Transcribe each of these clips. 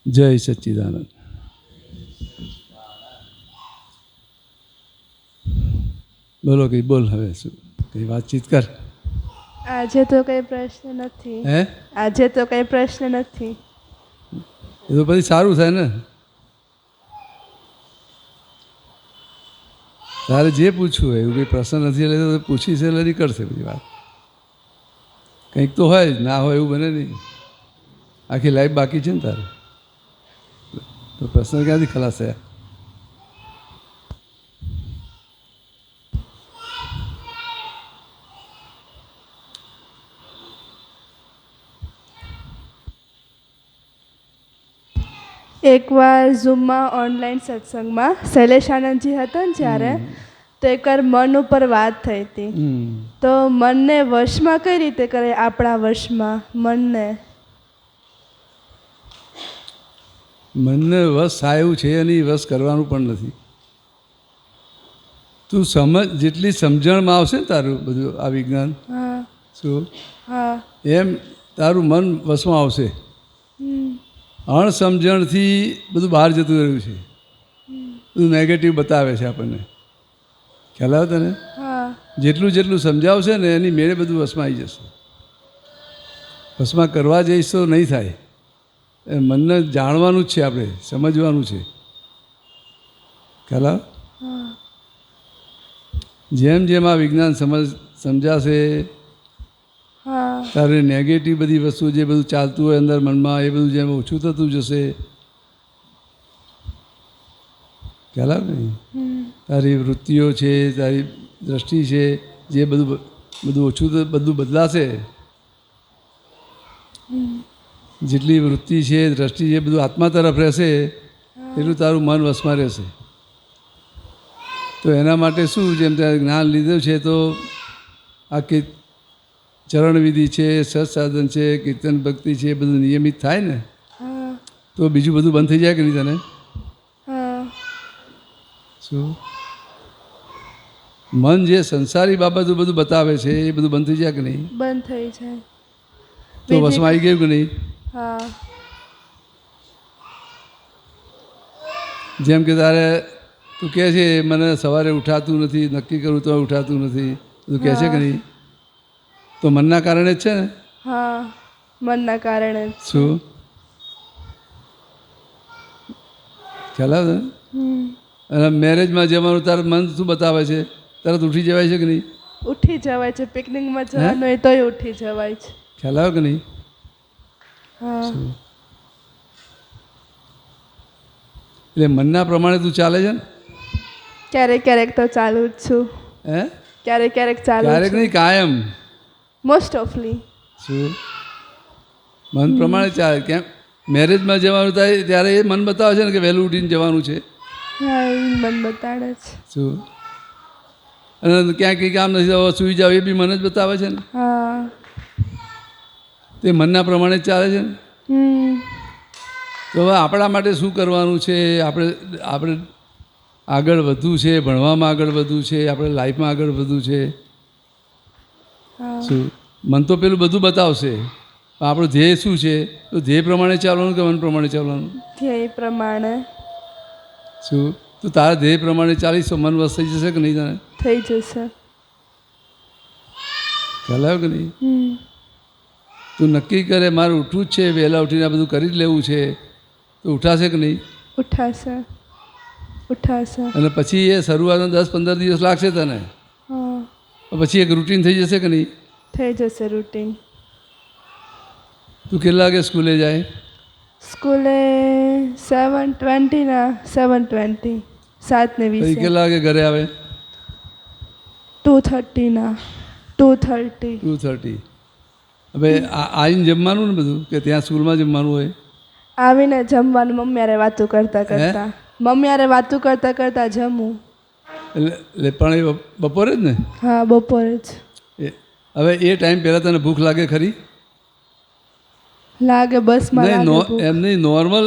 જય સચ્ચિદાનંદ. બોલો કંઈ બોલ, હવે શું કંઈ વાતચીત કર. આજે તો કઈ પ્રશ્ન નથી. હે? આજે તો કઈ પ્રશ્ન નથી. એ તો પછી સારું થાય ને. તારે જે પૂછવું હોય એવું કંઈ પ્રશ્ન નથી એટલે તો પૂછી છે એટલે નીકળશે બધી વાત. કંઈક તો હોય જ, ના હોય એવું બને નહીં. આખી લાઈફ બાકી છે ને તારે, તો પ્રશ્ન ક્યાંથી ખલાસ થયા? એકવાર ઝૂમમાં ઓનલાઈન સત્સંગમાં શૈલેષ આનંદજી હતા ને જ્યારે, તો એકવાર મન ઉપર વાત થઈ હતી. તો મનને વશમાં કઈ રીતે કરે? આપણા વશમાં મનને વશ થાય એવું છે નહીં, વશ કરવાનું પણ નથી. તું સમજ, જેટલી સમજણમાં આવશે ને તારું બધું આ વિજ્ઞાન, શું એમ તારું મન વશમાં આવશે. અણસમજણથી બધું બહાર જતું રહ્યું છે, બધું નેગેટિવ બતાવે છે આપણને. ખ્યાલ આવે તને? જેટલું જેટલું સમજાવશે ને એની મેળે બધું વશમાં આવી જશે. વશમાં કરવા જઈશ તો નહીં થાય. મનને જાણવાનું જ છે, આપણે સમજવાનું છે. ખ્યાલ આવે? જેમ જેમ આ વિજ્ઞાન સમજાશે તારે નેગેટિવ બધી વસ્તુ જે બધું ચાલતું હોય અંદર મનમાં એ બધું જેમ ઓછું થતું જશે. ખ્યાલ આવે ને? તારી વૃત્તિઓ છે, તારી દ્રષ્ટિ છે, જે બધું ઓછું બધું બદલાશે. જેટલી વૃત્તિ છે, દ્રષ્ટિ છે, બધું આત્મા તરફ રહેશે એટલું તારું મન વશમાં રહેશે. તો એના માટે શું, જેમ ત્યાં જ્ઞાન લીધું છે તો આ ચરણવિધિ છે, સત્સાધન છે, કીર્તન ભક્તિ છે, એ બધું નિયમિત થાય ને તો બીજું બધું બંધ થઈ જાય કે નહીં તને? શું મન જે સંસારી બાબતો બધું બતાવે છે એ બધું બંધ થઈ જાય કે નહીં? બંધ થઈ જાય. તો વશમાં આવી ગયું કે નહીં? જેમ કે તારે તું કહે છે મને સવારે ઉઠાતું નથી, નક્કી કરું તો ઉઠાતું નથી, તું કહે છે કે નહીં? તો મનના કારણે જ છે ને? મનના કારણે. શું ખ્યાલ આવે? અને મેરેજમાં જવાનું તારે મન શું બતાવે છે? તરત ઉઠી જવાય છે કે નહીં? ઉઠી જવાય છે. પિકનિકમાં જવાનું હોય તોય ઉઠી જવાય છે. ખ્યાલ આવે કે નહીં? એટલે મનના પ્રમાણે તું ચાલે છે ને? ક્યારેક ક્યારેક તો ચાલુ જ છું. હે? ક્યારેક ક્યારેક ચાલુ. ક્યારેક નહીં, કાયમ. મોસ્ટ ઓફલી. શું મન પ્રમાણે ચાલે? કેમ મેરેજમાં જવાનું થાય ત્યારે એ મન બતાવે છે ને કે વહેલું ઉઠીને જવાનું છે? મન બતાડે છે. શું? અને ક્યાંક કંઈ કામ નથી થવા સૂઈ જાવ એ બી મન જ બતાવે છે ને? તે મનના પ્રમાણે જ ચાલે છે ને? તો હવે આપણા માટે શું કરવાનું છે? આપણે આગળ વધવું છે, ભણવામાં આગળ વધવું છે, આપણે લાઈફમાં આગળ વધવું છે. શું મન તો પેલું બધું બતાવશે, આપણું ધ્યેય શું છે? તો ધ્યેય પ્રમાણે ચાલવાનું કે મન પ્રમાણે ચાલવાનું? ધ્યેય પ્રમાણે. શું તું તારા ધ્યેય પ્રમાણે ચાલીશ તો મન વસ થઈ જશે કે નહીં? તને થઈ જશે. ખ્યાલ આવ્યો કે નહીં? તું નક્કી કરે મારે ઉઠવું જ છે, વહેલા ઉઠીને આ બધું કરી જ લેવું છે, તો ઉઠાશે કે નહીં? ઉઠાશે. અને પછી એ શરૂઆતમાં 10-15 દિવસ લાગશે તને, પછી એક રૂટીન થઈ જશે કે નહીં? થઈ જશે રૂટીન. તું કેટલા વાગે સ્કૂલે જાય? સ્કૂલે 7:20. 7:20. પછી કેટલા વાગે ઘરે આવે? 2:30. હવે આવીને જમવાનું ને બધું, કે ત્યાં સ્કૂલમાં જમવાનું હોય? આવીને જમવાનું. મમ્મી હારે વાતું કરતા જમવું. એટલે પણ એ બપોરે જ ને? બપોરે જ. હવે એ ટાઈમ પહેલાં તને ભૂખ લાગે ખરી? લાગે. બસમાં એમ નહીં, નોર્મલ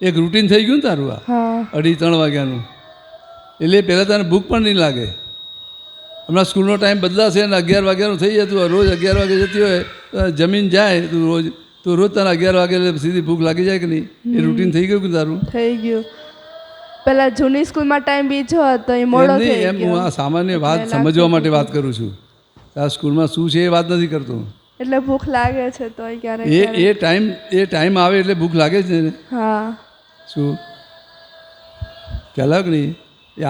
એક રૂટીન થઈ ગયું ને તારું આ 2:30 વાગ્યાનું, એટલે પહેલાં તને ભૂખ પણ નહીં લાગે. હમણાં સ્કૂલનો ટાઈમ બદલાશે અને 11 વાગ્યાનું થઈ જતું હોય, રોજ 11 વાગે જતી હોય, જમીન જાય તું રોજ તો રોજ તને 11 વાગે સીધી ભૂખ લાગી જાય કે નહીં? એ રૂટીન થઈ ગયું કે તારું? થઈ ગયું. પેલા જૂની સ્કૂલમાં ટાઈમ બીજો હતો, એ મોડો એમ થઈ નહીં, એમ ગયો. હું આ સામાન્ય વાત સમજવા માટે વાત કરું છું. આ સ્કૂલમાં શું છે એ વાત નથી કરતો. એટલે ભૂખ લાગે છે તોય ક્યારેક એ ટાઈમ આવે એટલે ભૂખ લાગે છે ને. હા. શું ખ્યાલ કે નહીં? એ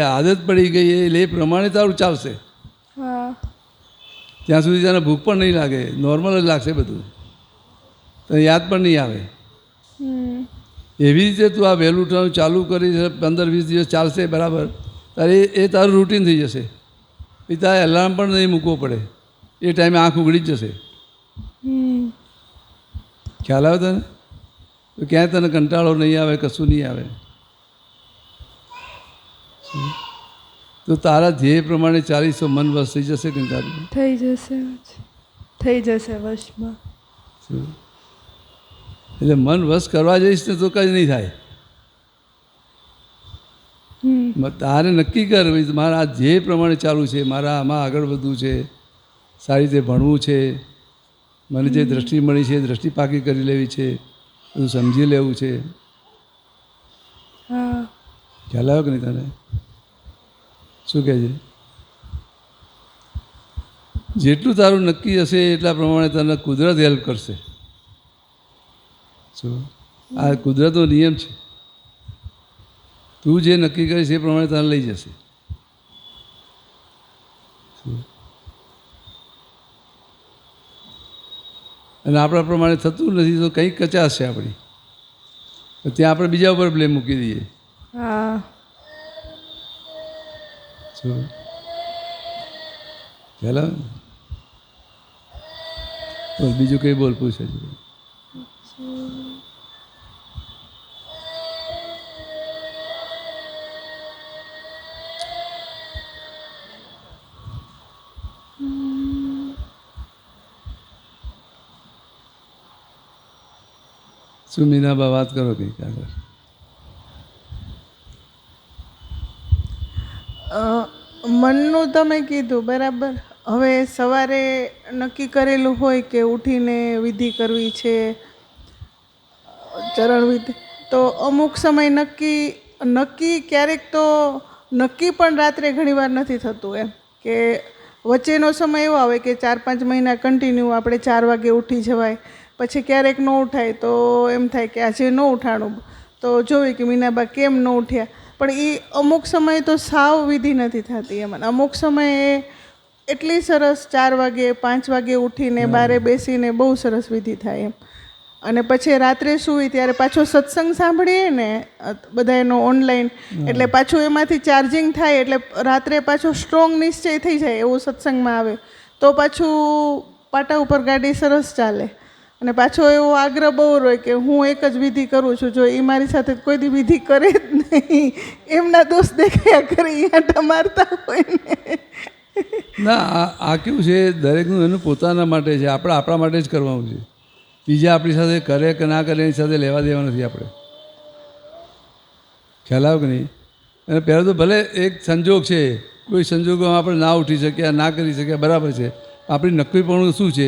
આદત પડી ગઈ એટલે એ પ્રમાણે તારું ચાલશે. હા. ત્યાં સુધી તને ભૂખ પણ નહીં લાગે, નોર્મલ જ લાગશે બધું, તને યાદ પણ નહીં આવે. એવી રીતે તું આ વહેલું ઉઠવાનું ચાલુ કરી 15-20 દિવસ ચાલશે બરાબર, તારે એ તારું રૂટીન થઈ જશે. પછી તારે એલાર્મ પણ નહીં મૂકવો પડે, એ ટાઈમે આંખ ઉઘડી જ જશે. ખ્યાલ આવે તને? તો ક્યાંય તને કંટાળો નહીં આવે, કશું નહીં આવે. તો તારા ધ્યેય પ્રમાણે ચાલીસ તો મન વશ થઈ જશે કે તારું? થઈ જશે વશમાં. એટલે મન વશ કરવા જઈશ ને તો કંઈ નહીં થાય. તારે નક્કી કર, મારા આ ધ્યેય પ્રમાણે ચાલુ છે, મારા આમાં આગળ વધવું છે, સારી રીતે ભણવું છે, મને જે દ્રષ્ટિ મળી છે એ દ્રષ્ટિ પાકી કરી લેવી છે, બધું સમજી લેવું છે. ખ્યાલ આવ્યો કે નહીં તને? શું કહે છે? જેટલું તારું નક્કી હશે એટલા પ્રમાણે તને કુદરત હેલ્પ કરશે. શું? આ કુદરતનો નિયમ છે. તું જે નક્કી કરીશ એ પ્રમાણે તને લઈ જશે. અને આપણા પ્રમાણે થતું નથી તો કંઈક કચાશ છે આપણી, ત્યાં આપણે બીજા ઉપર બ્લેમ મૂકી દઈએ. શું ખ્યાલ આવે? બોલ, બીજું કંઈ બોલ, પૂછે છે. શું મીનાબા વાત કરો કંઈક આગળ? મનનું તમે કીધું બરાબર. હવે સવારે નક્કી કરેલું હોય કે ઉઠીને વિધિ કરવી છે, ચરણ વિધિ, તો અમુક સમય નક્કી ક્યારેક તો નક્કી પણ રાત્રે ઘણીવાર નથી થતું. એમ કે વચ્ચેનો સમય એવો આવે કે 4-5 મહિના કન્ટિન્યુ આપણે 4 વાગે ઉઠી જવાય, પછી ક્યારેક ન ઉઠાય તો એમ થાય કે આજે ન ઉઠાણું, તો જોઈએ કે મીનાબા કેમ ન ઉઠ્યા. પણ એ અમુક સમયે તો સાવ વિધિ નથી થતી. એમાં અમુક સમયે એટલી સરસ 4 વાગે 5 વાગે ઉઠીને બારે બેસીને બહુ સરસ વિધિ થાય એમ. અને પછી રાત્રે સૂઈ ત્યારે પાછો સત્સંગ સાંભળીએ ને બધા એનો ઓનલાઈન, એટલે પાછું એમાંથી ચાર્જિંગ થાય, એટલે રાત્રે પાછો સ્ટ્રોંગ નિશ્ચય થઈ જાય એવું સત્સંગમાં આવે તો પાછું પાટા ઉપર ગાડી સરસ ચાલે. અને પાછો એવો આગ્રહ બહુ હોય કે હું એક જ વિધિ કરું છું, જો એ મારી સાથે કોઈ દી વિધિ કરે જ નહીં, એમના દોષ દેખાયા કરે, આંટા મારતા હોય ને. ના, આ કેવું છે, દરેકનું એનું પોતાના માટે છે, આપણે આપણા માટે જ કરવાનું છે. બીજા આપણી સાથે કરે કે ના કરે એની સાથે લેવા દેવા નથી આપણે. ખ્યાલ આવ્યો કે નહીં? અને પહેલાં તો ભલે એક સંજોગ છે, કોઈ સંજોગોમાં આપણે ના ઉઠી શક્યા, ના કરી શક્યા, બરાબર છે. આપણી નક્કીપણું શું છે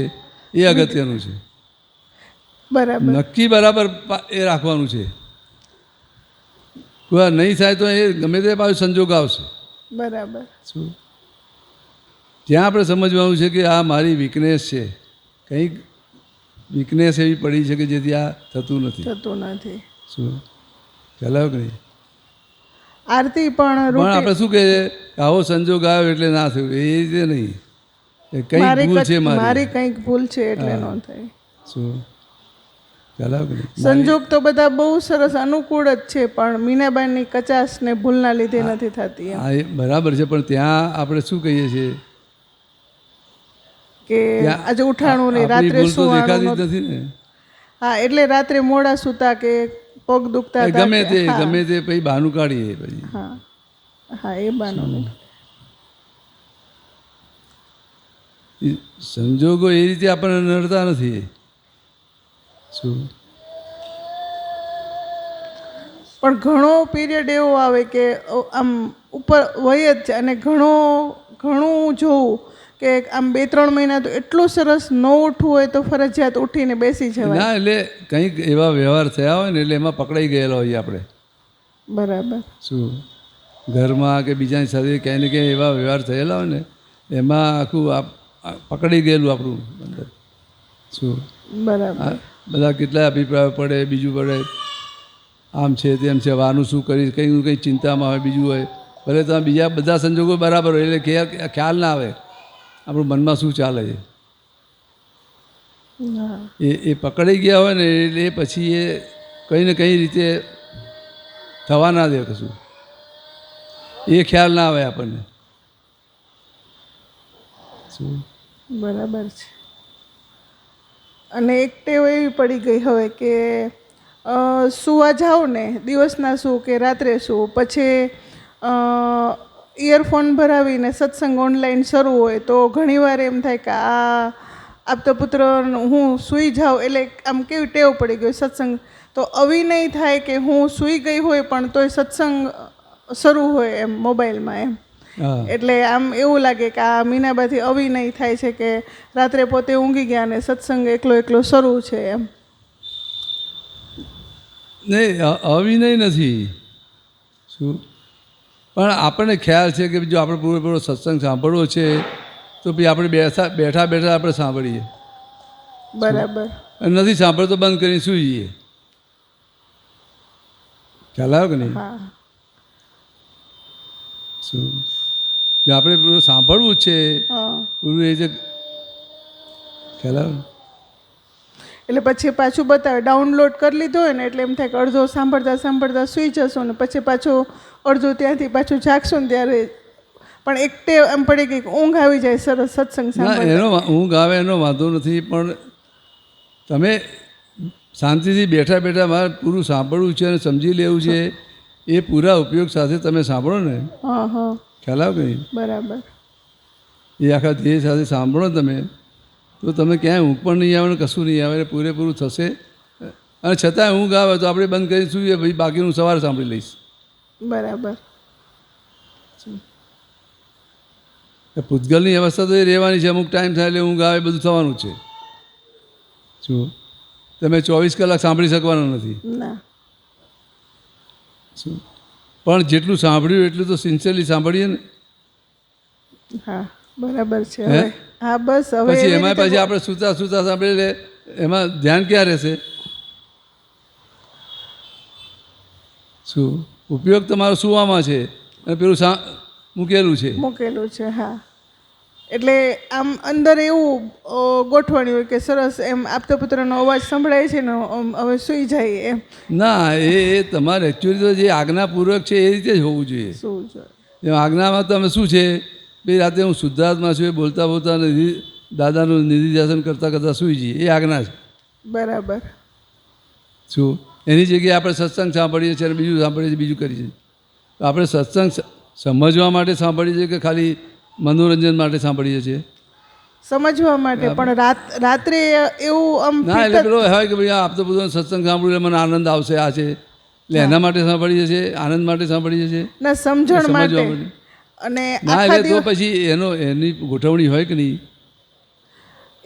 એ અગત્યનું છે. બરાબર, નક્કી બરાબર એ રાખવાનું છે. કોઈ નહીં થાય તો એ ગમે તે પાછું સંજોગ આવશે. બરાબર. શું ત્યાં આપણે સમજવાનું છે કે આ મારી વીકનેસ છે, કંઈક વીકનેસ એવી પડી છે કે જેથી આ થતું નથી. શું ખ્યાલ આવ્યો કે નહીં? આરતી પણ આપણે શું કહે છે કે આવો સંજોગ આવ્યો એટલે ના થયું, એ રીતે નહીં. કંઈક ભૂલ છે મારી, કંઈક ભૂલ છે એટલે ન થાય. શું ખ્યાલ આવ્યો કે નહીં? સંજોગ તો બધા બહુ સરસ અનુકૂળ જ છે, પણ મીનાબાઈની કચાશ ને ભૂલના લીધે નથી થતી. હા, એ બરાબર છે, પણ ત્યાં આપણે શું કહીએ છીએ કે આજે ઉઠાણું નહીં, રાત્રે સુવાનું નથી ને. હા, એટલે રાત્રે મોડા સૂતા કે પગ દુખતા ગમે તે પછી બહાનું કાઢીએ પછી. હા હા, એ બહાનું. સંજોગો એ રીતે આપણને નડતા નથી. શું પણ ઘણો પીરિયડ એવો આવે કે આમ ઉપર વય જ છે અને ઘણું જોવું કે આમ 2-3 મહિના તો એટલું સરસ ન ઉઠવું હોય તો ફરજિયાત ઉઠીને બેસી જવાય? ના, એટલે કંઈક એવા વ્યવહાર થયા હોય ને એટલે એમાં પકડાઈ ગયેલા હોઈએ આપણે. બરાબર. શું ઘરમાં કે બીજાની સાથે ક્યાંય ને ક્યાંય એવા વ્યવહાર થયેલા હોય ને એમાં આખું પકડી ગયેલું આપણું અંદર. શું બરાબર. બધા કેટલા અભિપ્રાયો પડે, બીજું પડે, આમ છે તેમ છે, વાનું શું કરીશ, કંઈનું કંઈ ચિંતામાં હોય, બીજું હોય. ભલે તમે બીજા બધા સંજોગો બરાબર હોય એટલે ખ્યાલ ના આવે આપણું મનમાં શું ચાલે છે. એ પકડાઈ ગયા હોય ને એટલે પછી એ કંઈ ને કંઈ રીતે થવા ના દે કશું, એ ખ્યાલ ના આવે આપણને. શું બરાબર છે. અને એક ટેવ એવી પડી ગઈ હવે કે સૂવા જાઓ ને, દિવસના સૂ કે રાત્રે સૂ, પછી ઇયરફોન ભરાવીને સત્સંગ ઓનલાઈન શરૂ હોય તો ઘણીવાર એમ થાય કે આપતા પુત્ર હું સૂઈ જાઉં એટલે આમ કેવી ટેવ પડી ગઈ સત્સંગ, તો અવિનય થાય કે હું સૂઈ ગઈ હોય પણ તોય સત્સંગ શરૂ હોય એમ મોબાઈલમાં એમ. એટલે આમ એવું લાગે કે આ મીનાબાથી અવિનય થાય છે કે રાત્રે પોતે ઊંઘી ગયા અને સત્સંગ એકલો એકલો શરૂ છે એમ. નહીં, અવિનય નથી. શું પણ આપણને ખ્યાલ છે કે જો આપણે પૂરેપૂરો સત્સંગ સાંભળવો છે તો પછી આપણે બેઠા બેઠા આપણે સાંભળીએ. બરાબર. નથી સાંભળતો બંધ કરીને સૂઈ જઈએ. ખ્યાલ આવ્યો કે નહીં? હા. શું જો આપણે પૂરું સાંભળવું જ છે, પૂરું એ જે ખ્યાલ આવ્યો. એટલે પછી પાછું બતાવે ડાઉનલોડ કરી લીધો હોય ને એટલે એમ થાય કે અડધો સાંભળતા સાંભળતા સૂઈ જશો ને પછી પાછું અડધું ત્યાંથી પાછું જાગશો ને ત્યારે પણ એક ટેવ એમ પડી ગઈ કે ઊંઘ આવી જાય સરસ સત્સંગ સાંભળતા. એનો ઊંઘ આવે એનો વાંધો નથી, પણ તમે શાંતિથી બેઠા બેઠા મારે પૂરું સાંભળવું છે અને સમજી લેવું છે એ પૂરા ઉપયોગ સાથે તમે સાંભળો ને. હા હા. ખ્યાલ આવે કે નહીં? બરાબર. એ આખા ધ્યેય સાથે સાંભળો તમે તો તમે ક્યાંય ઊંઘ પણ નહીં આવે ને કશું નહીં આવે, પૂરેપૂરું થશે. અને છતાંય ઊંઘ આવે તો આપણે બંધ કરી સૂઈએ, ભાઈ બાકીનું સવારે સાંભળી લઈશ. બરાબર. પૂતગલની અવસ્થા તો એ રહેવાની છે, અમુક ટાઈમ થાય એટલે ઊંઘ આવે બધું થવાનું છે. શું તમે 24 કલાક સાંભળી શકવાના નથી. ના. શું પણ જેટલું સાંભળ્યું એટલું તો સિન્સિયરલી સાંભળીએ ને. હા બરાબર છે. હવે હા બસ હવે પછી એમાં પછી આપણે સૂતા સૂતા સાંભળી લે એમાં ધ્યાન ક્યાં રહેશે? શું ઉપયોગ તમારો સુવામાં છે અને પેલું મૂકેલું છે. છે. હા. એટલે આમ અંદર એવું ગોઠવણી હોય કે સરસ એમ આપતા પુત્રનો અવાજ સંભળાય છે ને હવે સૂઈ જાય એમ. ના, એ તમારે એકચ્યુઅલી તો જે આજ્ઞાપૂર્વક છે એ રીતે જ હોવું જોઈએ. શું જોઈએ? જેમ આજ્ઞામાં તમે શું છે ભાઈ રાતે હું શુદ્ધાત્મા છું એ બોલતા બોલતા દાદાનું નિધિધ્યાસન કરતાં કરતાં સૂઈ જઈએ, એ આજ્ઞા છે. બરાબર. શું એની જગ્યાએ આપણે સત્સંગ સાંભળીએ છીએ અને બીજું સાંભળીએ છીએ, બીજું કરીએ છીએ. તો આપણે સત્સંગ સમજવા માટે સાંભળીએ છીએ કે ખાલી મનોરંજન માટે સાંભળીએ છીએ? સમજવા માટે. પણ રાત્રે એવું આમ ના, એટલે પેલો હોય કે ભાઈ આપતો બધો સત્સંગ સાંભળ્યું મને આનંદ આવશે આ છે એટલે એના માટે સાંભળીએ છીએ, આનંદ માટે સાંભળીએ છીએ ના સમજણ માટે. અને ના એટલે તો પછી એની ગોઠવણી હોય કે નહીં?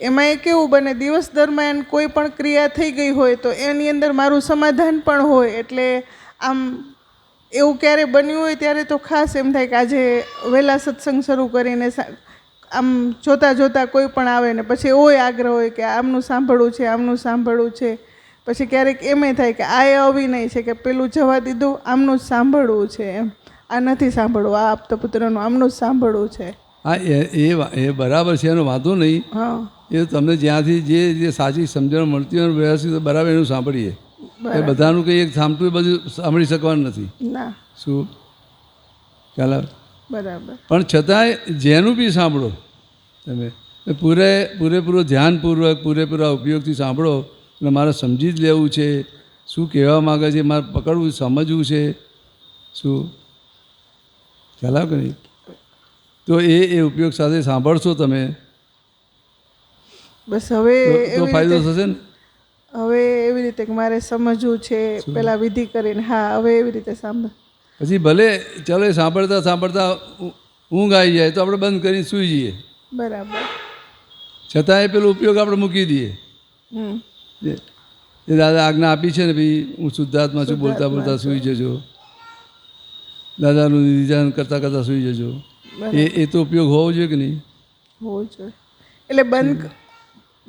એમાં એ કેવું બને દિવસ દરમિયાન કોઈ પણ ક્રિયા થઈ ગઈ હોય તો એની અંદર મારું સમાધાન પણ હોય, એટલે આમ એવું ક્યારે બન્યું હોય ત્યારે તો ખાસ એમ થાય કે આજે વહેલા સત્સંગ શરૂ કરીને આમ જોતાં જોતાં કોઈ પણ આવે ને પછી એવો આગ્રહ હોય કે આમનું સાંભળવું છે, આમનું સાંભળવું છે. પછી ક્યારેક એમ થાય કે આ એ અવિનય છે કે પેલું જવા દીધું, આમનું જ સાંભળવું છે એમ, આ નથી સાંભળવું, આ આપતા પુત્રનું આમનું જ સાંભળવું છે. હા, એ બરાબર છે, એનો વાંધો નહીં. હા, એ તમને જ્યાંથી જે સાચી સમજણ મળતી હોય વ્યવસ્થિત બરાબર એનું સાંભળીએ. એ બધાનું કંઈ એક સાંભળવું એ બધું સાંભળી શકવાનું નથી. ના. શું ચાલો? બરાબર. પણ છતાંય જેનું બી સાંભળો તમે પૂરેપૂરો ધ્યાનપૂર્વક પૂરેપૂરા ઉપયોગથી સાંભળો અને મારે સમજી જ લેવું છે શું કહેવા માગે છે, મારે પકડવું સમજવું છે. શું ખ્યાલ આવે કે નહીં? તો એ ઉપયોગ સાથે સાંભળશો તમે બસ હવે તો ફાયદો થશે ને. હવે એવી રીતે કે મારે સમજવું છે પેલા વિધિ કરીને. હા, હવે એવી રીતે સાંભળ. પછી ભલે ચાલો એ સાંભળતા સાંભળતા ઊંઘ આવી જાય તો આપણે બંધ કરીને સૂઈ જઈએ. બરાબર. છતાં એ પેલો ઉપયોગ આપણે મૂકી દઈએ. હમ. એ દાદા આજ્ઞા આપી છે ને ભાઈ હું શુદ્ધાત્મા છું, બોલતા બોલતા સૂઈ જજો, દાદાનું નિધાન કરતાં કરતાં સૂઈ જજો. એ તો ઉપયોગ હોવો જોઈએ કે નહીં? હોવું જોઈએ. એટલે બંધ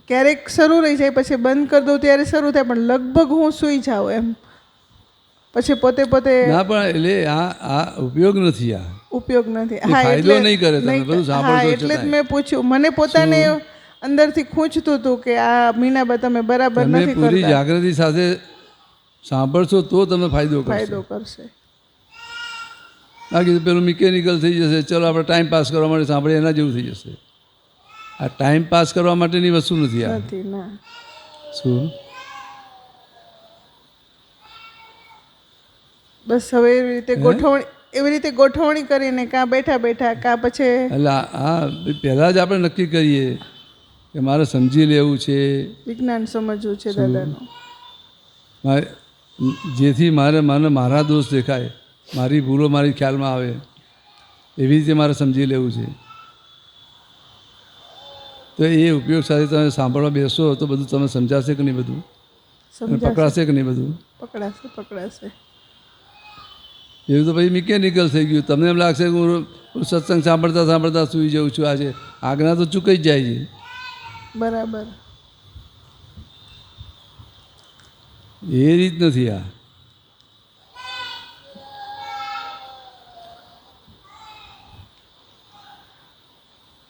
ક્યારેક શરૂ રહી જાય, પછી બંધ કરી દઉં ત્યારે શરૂ થાય, પણ લગભગ હું સૂઈ જાઉં એમ પછી પોતે ના, પણ એટલે આ ઉપયોગ નથી. આ ઉપયોગ નથી. એ ફાયદો નહીં કરે. તમે બધું હા, સાંભળશો એટલે જ છતાંય. મેં પૂછ્યું. મને પોતાને અંદરથી ખૂંચતું હતું કે આ મીનાબા તમે બરાબર તમે નથી પૂરી કરતા. જાગૃતિ સાથે સાંભળશો તો તમને ફાયદો ફાયદો કરશે. કરશે. બાકી પેલું મિકેનિકલ થઈ જશે. ચલો આપણે ટાઈમ પાસ કરવા માટે સાંભળીએ એના જેવું થઈ જશે. આ ટાઈમ પાસ કરવા માટેની વસ્તુ નથી. આ નથી ના. શું બસ હવે એવી રીતે ગોઠવણી કરીને કાં બેઠા બેઠા કાં પછી એટલે આ પહેલાં જ આપણે નક્કી કરીએ કે મારે સમજી લેવું છે, વિજ્ઞાન સમજવું છે દાદાનું. જેથી મને મારા દોષ દેખાય, મારી ભૂલો મારી ખ્યાલમાં આવે, એવી રીતે મારે સમજી લેવું છે. તો એ ઉપયોગ સાથે તમે સાંભળવા બેસો તો બધું તમે સમજાશે કે નહીં? બધું પકડાશે કે નહીં? બધું પકડાશે. એવું તો પછી મિકેનિકલ થઈ ગયું. તમને એમ લાગશે કે હું સત્સંગ સાંભળતા સાંભળતા સૂઈ જાઉં છું. આજે આજ્ઞા તો ચૂકાઈ જ જાય છે. બરાબર. એ રીત નથી. આ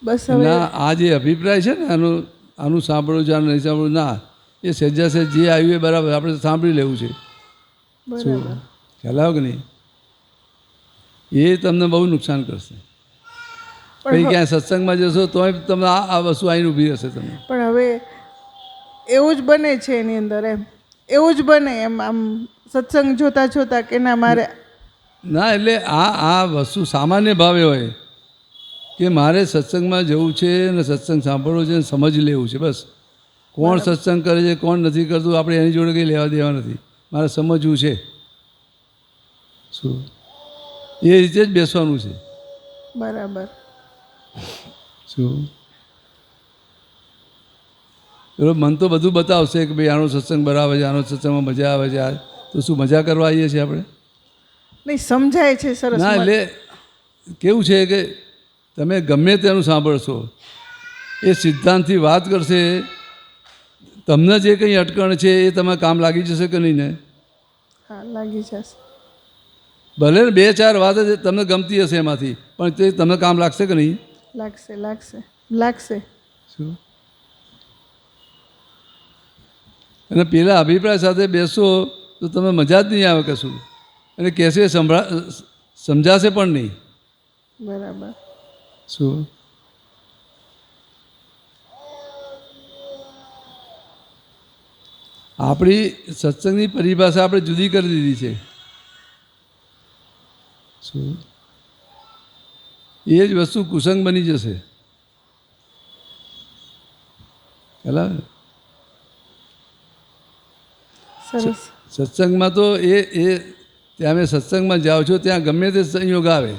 બસ હવે ના, આ જે અભિપ્રાય છે ને આનું સાંભળવું છે, આનું નહીં સાંભળવું, ના, એ સહેજા સહેજ જે આવ્યું એ બરાબર આપણે સાંભળી લેવું છે. શું બરાબર. ખ્યાલ આવે કે નહીં? એ તમને બહુ નુકસાન કરશે. પછી ક્યાંય સત્સંગમાં જશો તોય તમને આ વસ્તુ આવીને ઊભી રહેશે. તમે પણ હવે એવું જ બને છે એની અંદર, એવું જ બને એમ આમ સત્સંગ જોતા જોતા કે ના મારે ના, એટલે આ વસ્તુ સામાન્ય ભાવે હોય કે મારે સત્સંગમાં જવું છે અને સત્સંગ સાંભળવો છે અને સમજી લેવું છે. બસ કોણ સત્સંગ કરે છે કોણ નથી કરતું આપણે એની જોડે કંઈ લેવા દેવા નથી. મારે સમજવું છે. શું એ રીતે જ બેસવાનું છે. બરાબર. શું પેલો મન તો બધું બતાવશે કે ભાઈ આનો સત્સંગ બરાબર છે, આનો સત્સંગમાં મજા આવે છે. આ તો શું મજા કરવા આવીએ છીએ આપણે? નહીં, સમજાય છે સરસ. ના, એટલે કેવું છે કે તમે ગમે તેનું સાંભળશો એ સિદ્ધાંતથી વાત કરશે. તમને જે કંઈ અટકણ છે એ તમે કામ લાગી જશે કે નહીં? ને હા, લાગી જશે. ભલે ને 2-4 વાત જ તમને ગમતી હશે એમાંથી, પણ તે તમને કામ લાગશે કે નહીં? લાગશે. શું અને પેલા અભિપ્રાય સાથે બેસો તો તમે મજા જ નહીં આવે કશું, અને કહેશે સમજાશે પણ નહીં. બરાબર. શું આપણી સત્સંગની પરિભાષા આપણે જુદી કરી દીધી છે. શું એ જ વસ્તુ કુસંગ બની જશે. ખ્યાલ આવે? સરસ. સત્સંગમાં તો એ ત્યાં અમે સત્સંગમાં જાઓ છો ત્યાં ગમે તે સંયોગ આવે,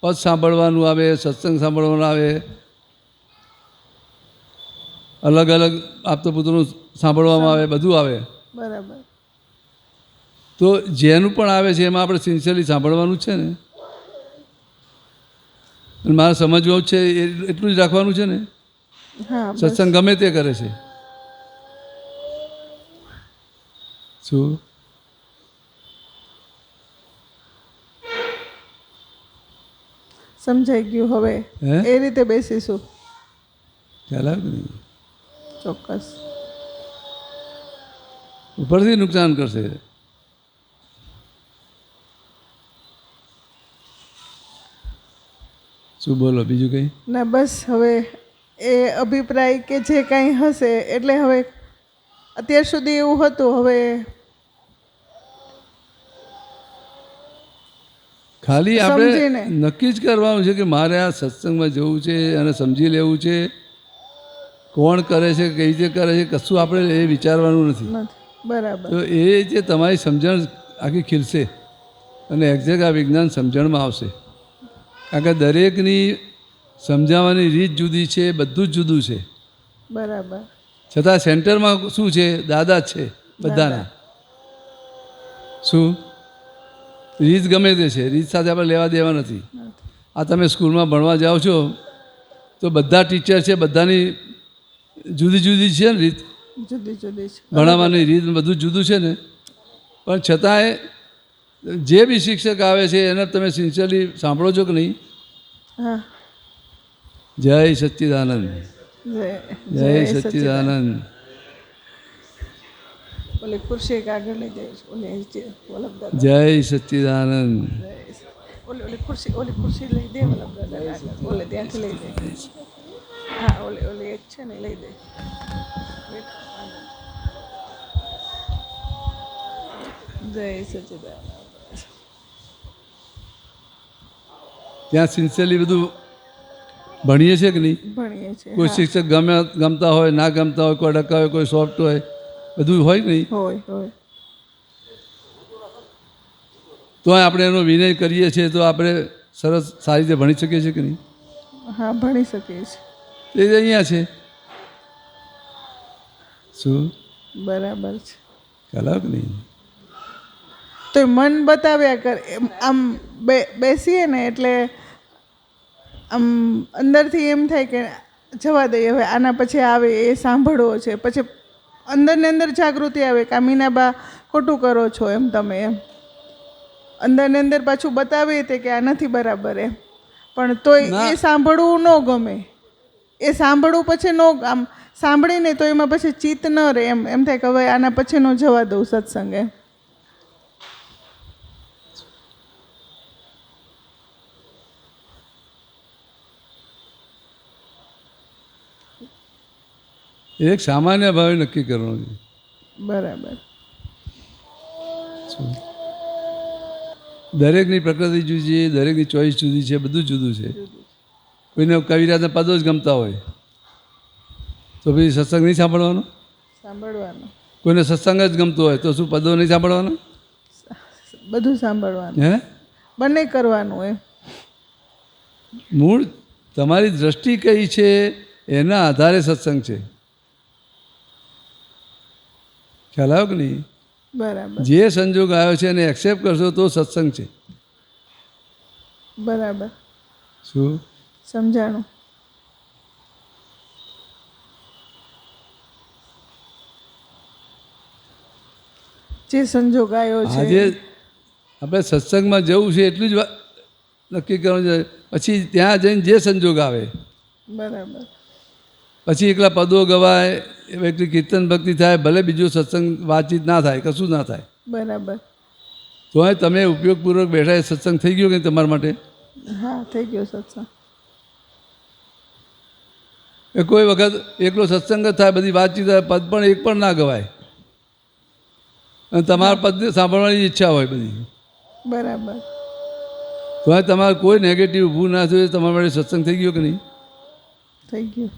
પદ સાંભળવાનું આવે, સત્સંગ સાંભળવાનું આવે, અલગ અલગ આપતું પુત્રનું સાંભળવામાં આવે, બધું આવે. બરાબર. તો જેનું પણ આવે છે એમાં આપણે સિન્સિયરલી સાંભળવાનું જ છે ને. અને મારે સમજવું જ છે એટલું જ રાખવાનું છે ને. હા, સત્સંગ ગમે તે કરે છે. શું સમજાઈ ગયું. હવે એ રીતે બેસીશું. ખ્યાલ આવે કે નહીં? ચોક્કસ. ઉપરથી નુકસાન કરશે. શું બોલો બીજું કંઈ? ના, બસ હવે એ અભિપ્રાય કે જે કાંઈ હશે એટલે હવે અત્યાર સુધી એવું હતું. હવે ખાલી આપણે સમજીને. નક્કી જ કરવાનું છે કે મારે આ સત્સંગમાં જવું છે અને સમજી લેવું છે. કોણ કરે છે, કઈ રીતે કરે છે, કશું આપણે એ વિચારવાનું નથી. બરાબર. તો એ રીતે તમારી સમજણ આખી ખીલશે અને એક્ઝેક્ટ આ વિજ્ઞાન સમજણમાં આવશે. કારણ કે દરેકની સમજાવવાની રીત જુદી છે, બધું જ જુદું છે. બરાબર. છતાં સેન્ટરમાં શું છે? દાદા જ છે બધાના. શું રીત ગમે તે છે, રીત સાથે આપણે લેવા દેવા નથી. આ તમે સ્કૂલમાં ભણવા જાઓ છો તો બધા ટીચર છે, બધાની જુદી જુદી છે ને રીત, જુદી જુદી છે. ભણાવવાની રીત બધું જુદું છે ને. પણ છતાંય જે બી શિક્ષક આવે છે એને તમે સિન્સિયરલી સાંભળો છો કે નહીં? હા. જય સચ્ચિદાનંદ, જય જય સચ્ચિદાનંદ. ઓલી ખુરશી એક આગળ લઈ જાય છે. ઓલી જે વલ્લભ દાદા. જય સચ્ચિદાનંદ. ઓલી ખુરશી લઈ દે વલ્લભ દાદા આગળ. ઓલે ત્યાંથી લઈ દે. હા, ઓલી એક છે ને લઈ દે. જય સચ્ચિદાનંદ. ત્યાં સિન્સિયરલી બધું ભણીએ છીએ કે નહીં? ભણીએ છીએ. કોઈ શિક્ષક ગમતા હોય, ના ગમતા હોય, કોઈ ડકા હોય, કોઈ સોફ્ટ હોય, બધું હોય કે નહીં? હોય. તો આપણે એનો વિનય કરીએ છીએ તો આપણે સરસ સારી રીતે ભણી શકીએ છીએ કે નહીં? હા, ભણી શકીએ છીએ. એ જ અહીંયા છે. શું બરાબર છે. ખ્યાલ આવે કે નહીં? તો મન બતાવ્યા કર. આમ બેસીએ ને એટલે આમ અંદરથી એમ થાય કે જવા દઈએ, હવે આના પછી આવે એ સાંભળવો છે. પછી અંદરને અંદર જાગૃતિ આવે કે આ મીનાબા ખોટું કરો છો એમ તમે એમ. અંદરને અંદર પાછું બતાવીએ તે કે આ નથી બરાબર એમ. પણ તોય એ સાંભળવું ન ગમે. એ સાંભળવું પછી ન આમ સાંભળીને તો એમાં પછી ચિત્ત ન રહે એમ થાય કે હવે આના પછી ન જવા દઉં સત્સંગ એમ. એક સામાન્ય ભાવે નક્કી કરવાનું છે. બરાબર. દરેકની પ્રકૃતિ જુદી છે, દરેકની ચોઈસ જુદી છે, બધું જુદું છે. કોઈને કવિરાજના પદો જ ગમતા હોય તો પછી સત્સંગ નહીં સાંભળવાનો. કોઈને સત્સંગ જ ગમતો હોય તો શું પદો નહીં સાંભળવાનો? બધું સાંભળવાનું. હે, બંને કરવાનું એમ. મૂળ તમારી દ્રષ્ટિ કઈ છે એના આધારે સત્સંગ છે. ખ્યાલ આવ્યો કે નહીં? બરાબર. જે સંજોગ આવ્યો છે એને એક્સેપ્ટ કરશો તો સત્સંગ છે. બરાબર. શું સમજાણું. જે સંજોગ આવ્યો છે આજે આપણે સત્સંગમાં જવું છે એટલું જ નક્કી કરવાનું છે. પછી ત્યાં જઈને જે સંજોગ આવે, બરાબર. પછી એકલા પદો ગવાય, એકલી કીર્તન ભક્તિ થાય, ભલે બીજું સત્સંગ વાતચીત ના થાય, કશું ના થાય, બરાબર. તો તમે ઉપયોગપૂર્વક બેઠા એ સત્સંગ થઈ ગયો કે તમારા માટે? હા, થઈ ગયો સત્સંગ. એ કોઈ વખત એકલો સત્સંગ જ થાય, બધી વાતચીત થાય, પદ પણ એક પણ ના ગવાય અને તમારા પદને સાંભળવાની ઈચ્છા હોય બધી, બરાબર. તો તમારે કોઈ નેગેટિવ ઊભું ના થયું, તમારા માટે સત્સંગ થઈ ગયો કે નહીં? થઈ ગયો.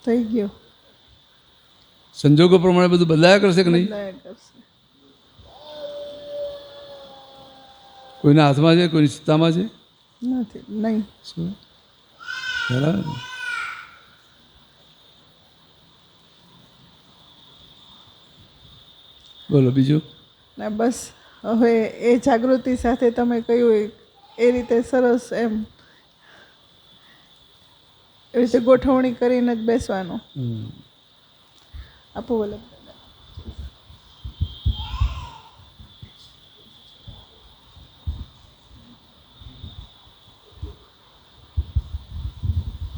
થઈ ગયો. સંજોગો પ્રમાણે બધું બદલાયા કરશે કે નહીં? બદલાયા કરશે. કોઈના હાથમાં છે, કોઈની ચિત્તામાં છે? નથી. નહીં. શું બરાબર. બોલો બીજું. ના બસ હવે એ જાગૃતિ સાથે તમે કહ્યું એ રીતે સરસ એમ એ રીતે ગોઠવણી કરીને જ બેસવાનું. આપો વલ્લભ.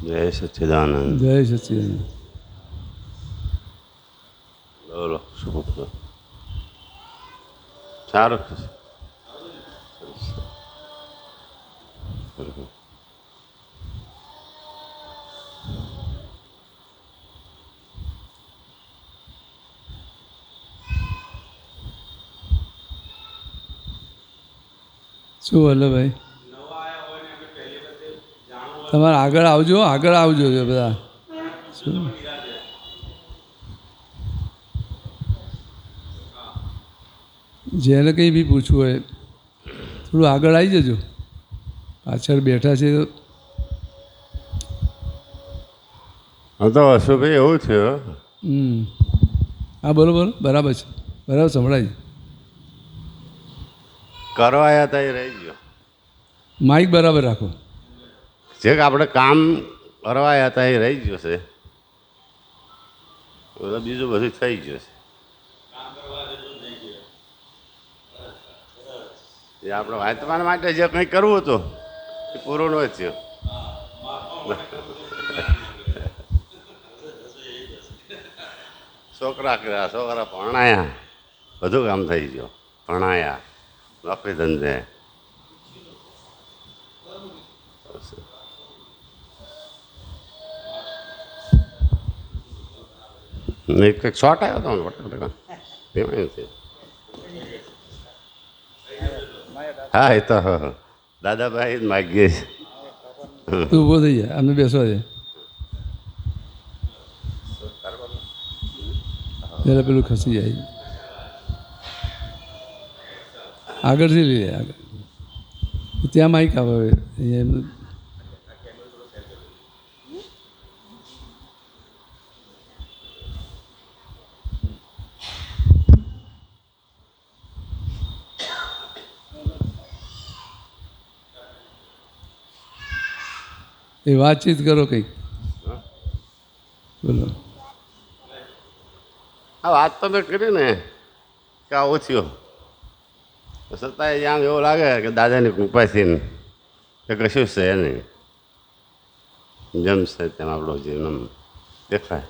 જય સચ્ચિદાનંદ. જય સચ્ચિદાનંદ. બોલો શું કહો? સારું છે. શું વલ્લભભાઈ, તમારે આગળ આવજો, આગળ આવજો બધા. શું જેને કંઈ બી પૂછવું હોય થોડું આગળ આવી જજો. પાછળ બેઠા છે તો હા તો અશુભાઈ એવું થયું હા બોલો બોલો બરાબર છે બરાબર સંભળાય છે કરવાયા હતા એ રહી ગયો. માઇક બરાબર રાખો. જે કે આપણે કામ કરવાયા હતા એ રહી ગયો છે. બીજું બધું થઈ ગયું છે. એ આપણે વાંચવા માટે જે કંઈ કરવું હતું એ પૂરું ન થયું. છોકરા કર્યા, છોકરા ભણાયા, બધું કામ થઈ ગયું. ભણાયા, નોકરી ધંધે. નહીં કંઈક શોર્ટ આવ્યો હતો ને એમાં છે. હા એ તો દાદાભાઈ જ માગીએ છે. તું ઊભો થઈ જાય અમને બેસવા દે ત્યારે પેલું ખસી જાય આગળથી લઈ જાય આગળ ત્યાં માઇક આવે અહીંયા એ વાતચીત કરો કંઈક બોલો. હા વાત તો મેં કરી ને કે આવું થયું છતાંય આમ એવું લાગે કે દાદાની કૃપાથી ને કે કશું છે નહીં. જેમ છે તેમ આપણો જીવન દેખાય.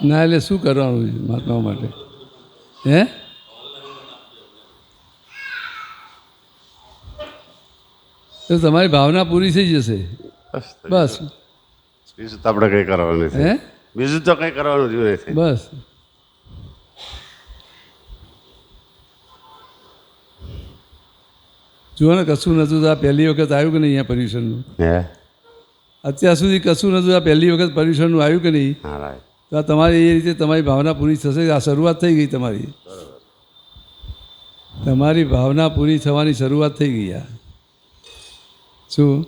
ના એટલે શું કરવાનું છે મહાત્મા માટે હે તો તમારી ભાવના પૂરી થઈ જશે બસ. બીજું તો આપણે કંઈ કરવાનું નથી. હે બીજું તો કંઈ કરવાનું જ નથી. બસ જુઓ ને કશું નહોતું તો આ પહેલી વખત આવ્યું કે નહીં અહીંયા પર્યુષણનું હે અત્યાર સુધી કશું નહોતું આ પહેલી વખત પર્યુષણનું આવ્યું કે નહીં હા રાઈટ. તો આ તમારી એ રીતે તમારી ભાવના પૂરી થશે આ શરૂઆત થઈ ગઈ તમારી તમારી ભાવના પૂરી થવાની શરૂઆત થઈ ગઈ આ શું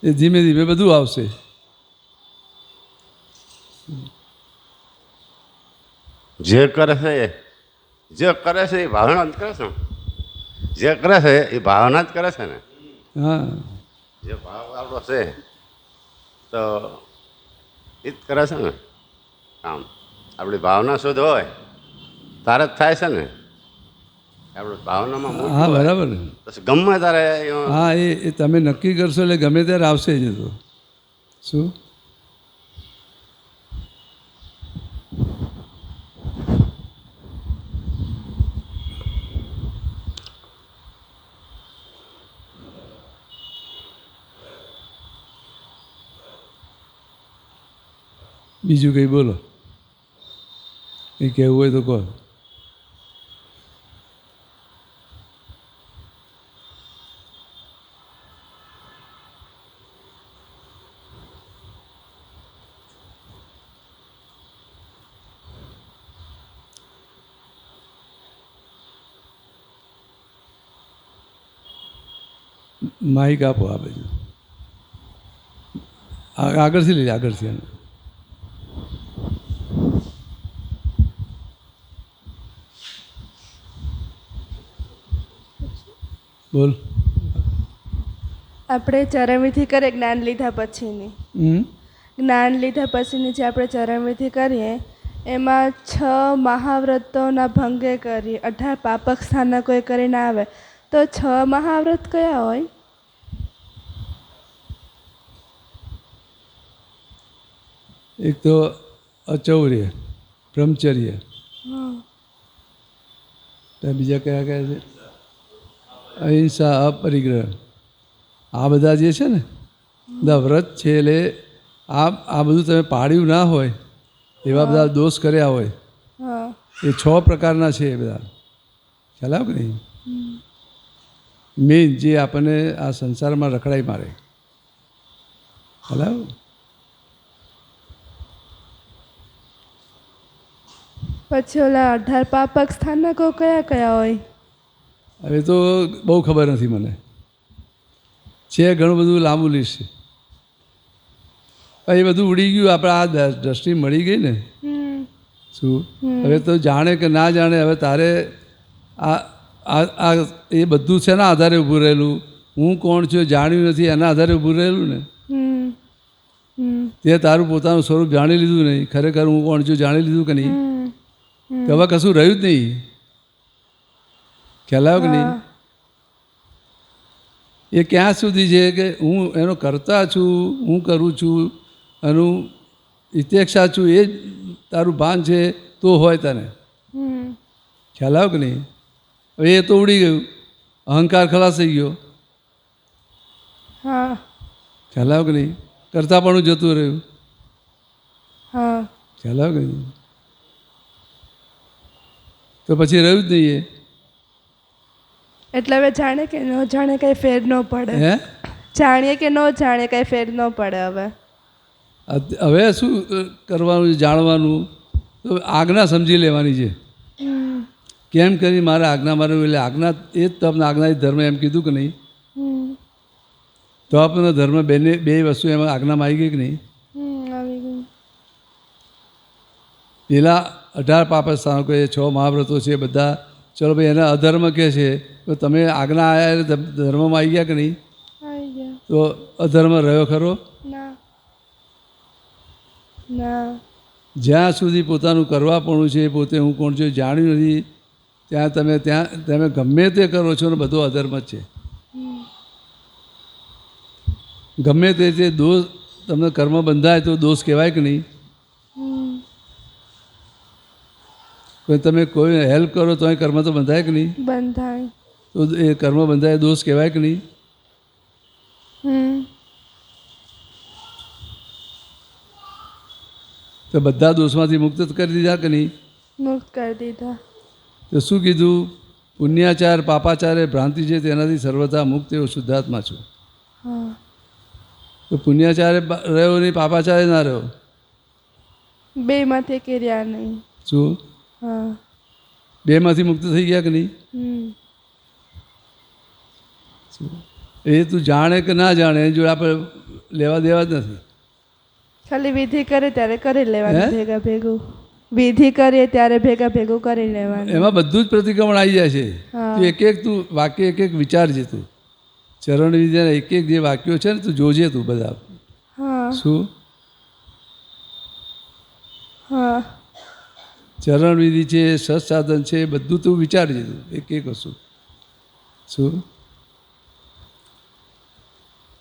એ ધીમે ધીમે બધું આવશે. જે કરે છે એ ભાવના જ કરે છે ને. જે કરે છે એ ભાવના જ કરે છે ને. હા જે ભાવ આપણો છે તો એ જ કરે છે ને કામ. આપણી ભાવના શુદ્ધ હોય તારે જ થાય છે ને. આપણે ભાવનામાં હા મોટું હોય બરાબર પછી ગમે તારે હા એ તમે નક્કી કરશો એટલે ગમે ત્યારે આવશે જ તો શું બીજું કંઈ બોલો એ કહેવું હોય તો કહો. માઇક આપો આ બાજુ આગળથી લઈ આગળથી આને બોલ. આપણે ચરણવિધિ કરીએ જ્ઞાન લીધા પછીની જ્ઞાન લીધા પછીની જે આપણે ચરણવિધિ કરીએ એમાં 6 મહાવ્રતોના ભંગે કરીએ 18 પાપક સ્થાનના કોઈ કરીને આવે તો 6 મહાવ્રત કયા હોય? એક તો અચૌર્ય બ્રહ્મચર્ય બીજા કયા કયા છે અહિંસા અપરિગ્રહ આ બધા જે છે ને બધા વ્રત છે એટલે આ બધું તમે પાળ્યું ના હોય એવા બધા દોષ કર્યા હોય એ 6 પ્રકારના છે એ બધા ખ્યાલ આવ કે નહીં મેઇન જે આપણને આ સંસારમાં રખડાઈ મારે ખ્યાલ આવ પછી ઓલા 18 પાપક સ્થાનકો કયા કયા હોય? હવે તો બહુ ખબર નથી મને, છે ઘણું બધું લાંબુ લિસ્ટ છે. એ બધું ઉડી ગયું, આપણે આ દ્રષ્ટિ મળી ગઈ ને. હમ. શું હવે તો જાણે કે ના જાણે, હવે તારે આ આ આ એ બધું છે ને આધારે ઊભું રહેલું. હું કોણ છું જાણ્યું નથી, એના આધારે ઊભું રહેલું ને. હમ. હમ. તે તારું પોતાનું સ્વરૂપ જાણી લીધું નહીં, ખરેખર હું કોણ છું જાણી લીધું કે નહીં. હમ. તો હવે કશું રહ્યું જ નહીં. ખ્યાલ આવ્યો કે નહીં? એ ક્યાં સુધી છે કે હું એનો કરતા છું, હું કરું છું, એનું ઇત્યેક્ષા છું, એ જ તારું ભાન છે તો હોય તને. હમ. ખ્યાલ આવ્યો કે નહીં? હવે એ તો ઉડી ગયું, અહંકાર ખલાસ થઈ ગયો. હા. ખ્યાલ આવ્યો કે નહીં? કરતાપણું જતું રહ્યું. હા. ખ્યાલ આવ્યો કે નહીં? તો પછી રહ્યું જ નહીં. એટલે હવે જાણે કે ન જાણે કઈ ફેર ન પડે. હે જાણીએ કે ન જાણીએ કઈ ફેર ન પડે હવે. હવે શું કરવાનું છે? જાણવાનું તો આજ્ઞા સમજી લેવાની છે. હમ. કેમ કરી મારે આજ્ઞા મારવી, એટલે આજ્ઞા એ જ તમને આજ્ઞા ધર્મ એમ કીધું કે નહીં? હમ. તો આપણને ધર્મ બે વસ્તુ એમાં આજ્ઞામાં આવી ગઈ કે નહીં? આવી ગયું. પેલા 18 પાપ સ્થાનકો, એ 6 મહાવ્રતો છે બધા, ચલો ભાઈ એના અધર્મ કહે છે, તો તમે આજ્ઞા આવ્યા એટલે ધર્મમાં આવી ગયા કે નહીં? આવી ગયા. તો અધર્મ રહ્યો ખરો? ના. ના. જ્યાં સુધી પોતાનું કરવાપણું છે, પોતે હું કોણ છું જાણ્યું નથી, ત્યાં તમે ગમે તે કરો છો ને બધો અધર્મ જ છે. ગમે તે દોષ તમને કર્મ બંધાય તો દોષ કહેવાય કે નહીં? કોઈ તમે કોઈ હેલ્પ કરો તો એ કર્મ તો બંધાય કે નહીં? બંધાય. તો એ કર્મ બંધાય દોષ કહેવાય કે નહીં? તો બધા દોષમાંથી મુક્ત જ કરી દીધા કે નહીં? મુક્ત કરી દીધા. તો શું કીધું? પુણ્યાચાર પાપાચાર એ ભ્રાંતિ છે, તેનાથી સર્વથા મુક્ત એવો શુદ્ધાત્મા છું. હા. તો પુણ્યાચારે રહ્યો નહીં, પાપાચારે ના રહ્યો. બેમાંથી કર્યા નહીં. શું? હા. બેમાંથી મુક્ત થઈ ગયા કે નહીં? એ તું જાણે કે ના જાણે એની જોડે આપણે લેવા દેવા જ નથી. ખાલી વિધિ કરે ત્યારે કરી લેવાનું ભેગા ભેગું. વિધિ કરીએ ત્યારે ભેગા ભેગું કરી લેવાનું. એમાં બધું જ પ્રતિક્રમણ આવી જાય છે. તું એક તું વાક્ય એક વિચારજે. તું ચરણ વિધિના એક જે વાક્યો છે ને તું જોજે તું બધા. હા. શું? હા. ચરણ વિધિ છે, સત્સાધન છે, બધું તું વિચારજે તું એક વસ્તુ. શું?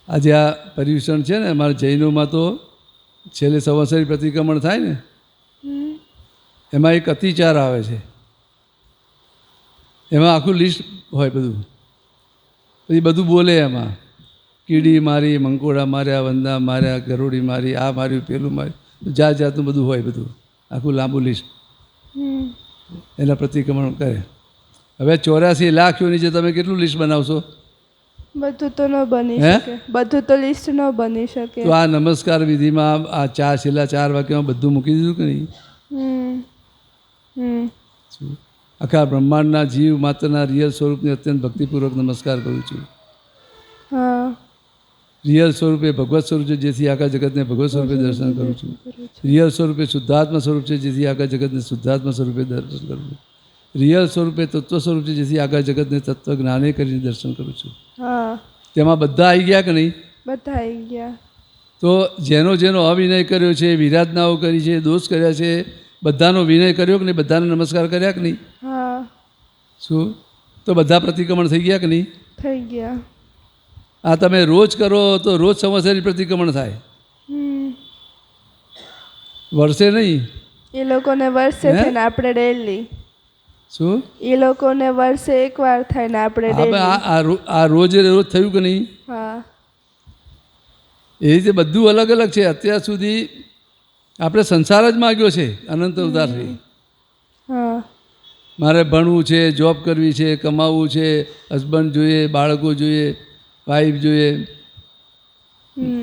આજે આ પર્યુષણ છે ને અમારા જૈનોમાં, તો છેલ્લે સંવત્સરી પ્રતિક્રમણ થાય ને એમાં એક અતિચાર આવે છે. એમાં આખું લિસ્ટ હોય બધું. પછી બધું બોલે એમાં, કીડી મારી, મંકોડા માર્યા, વંદા માર્યા, ગરોડી મારી, આ માર્યું, પેલું માર્યું, જાત જાતનું બધું હોય બધું, આખું લાંબુ લિસ્ટ. એના પ્રતિક્રમણ કરે. હવે 84 લાખ નીચે તમે કેટલું લિસ્ટ બનાવશો? બધું તો ન બની શકે. બધું તો લિસ્ટ ન બની શકે. તો આ નમસ્કાર વિધિમાં આ છેલ્લા 4 વાક્યમાં બધું મૂકી દીધું કે નહીં? આખા બ્રહ્માંડના જીવ માત્રના રિયલ સ્વરૂપને અત્યંત ભક્તિપૂર્વક નમસ્કાર કરું છું. રિયલ સ્વરૂપે ભગવત સ્વરૂપ છે, જેથી આખા જગતને ભગવત સ્વરૂપે દર્શન કરું છું. રિયલ સ્વરૂપે શુદ્ધાત્મા સ્વરૂપ છે, જેથી આખા જગતને શુદ્ધાત્મા સ્વરૂપે દર્શન કરું છું. રિયલ સ્વરૂપે તત્વ સ્વરૂપ છે, જેથી આખા જગતને તત્વ જ્ઞાને કરીને દર્શન કરું છું. તેમાં બધા આવી ગયા કે નહીં? બધા આવી ગયા. તો જેનો જેનો અવિનય કર્યો છે, વિરાધનાઓ કરી છે, દોષ કર્યા છે, બધાનો વિનય કર્યો કે નહીં? બધાને નમસ્કાર કર્યા કે નહીં? શું? તો બધા પ્રતિક્રમણ થઈ ગયા કે નહીં? થઈ ગયા. આ તમે રોજ કરો તો રોજ સંવત્સરી પ્રતિક્રમણ થાય, વર્ષે નહીં. એ લોકોને વર્ષે થાય ને આપણે ડેલી. શું? એ લોકોને વર્ષે એકવાર થાય ને આપણે ડેલી. આ રોજે રોજ થયું કે નહીં? હા. એ રીતે બધું અલગ અલગ છે. અત્યાર સુધી આપણે સંસાર જ માગ્યો છે અનંત અવતારથી. મારે ભણવું છે, જોબ કરવી છે, કમાવવું છે, હસબન્ડ જોઈએ, બાળકો જોઈએ, વાઈફ જોઈએ,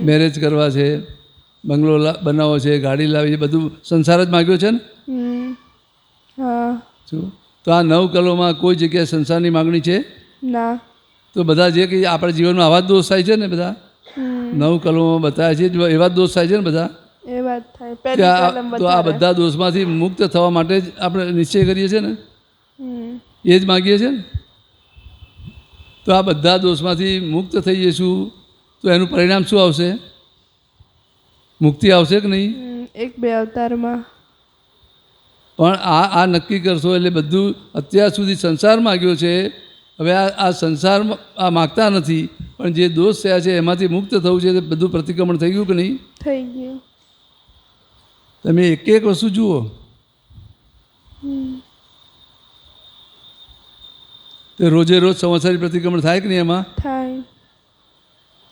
મેરેજ કરવા છે, બંગલો બનાવવો છે, ગાડી લાવી છે, બધું સંસાર જ માગ્યો છે ને. શું તો આ 9 કલોમાં કોઈ જગ્યાએ સંસારની માગણી છે? ના. તો બધા જે કંઈ આપણા જીવનમાં આવા જ દોષ થાય છે ને બધા 9 કલોમાં બતાવે છે એવા જ દોષ થાય છે ને બધા. એ વાત થાય કે પહેલી આ- કલમ તો આ વધારે. બધા દોષમાંથી મુક્ત થવા માટે જ આપણે નિશ્ચય કરીએ છીએ ને, એ જ માગીએ છીએ ને. તો આ બધા દોષમાંથી મુક્ત થઈ જઈશું તો એનું પરિણામ શું આવશે? મુક્તિ આવશે કે નહીં? 1-2 અવતારમાં. પણ આ નક્કી કરશો એટલે બધું અત્યાર સુધી સંસાર માગ્યો છે, હવે આ સંસાર આ માગતા નથી, પણ જે દોષ થયા છે એમાંથી મુક્ત થવું છે, તે બધું પ્રતિક્રમણ થઈ ગયું કે નહીં? થઈ ગયું. તમે એક એક વસ્તુ જુઓ. તો રોજે રોજ સંવત્સરી પ્રતિક્રમણ થાય કે નહીં? એમાં થાય.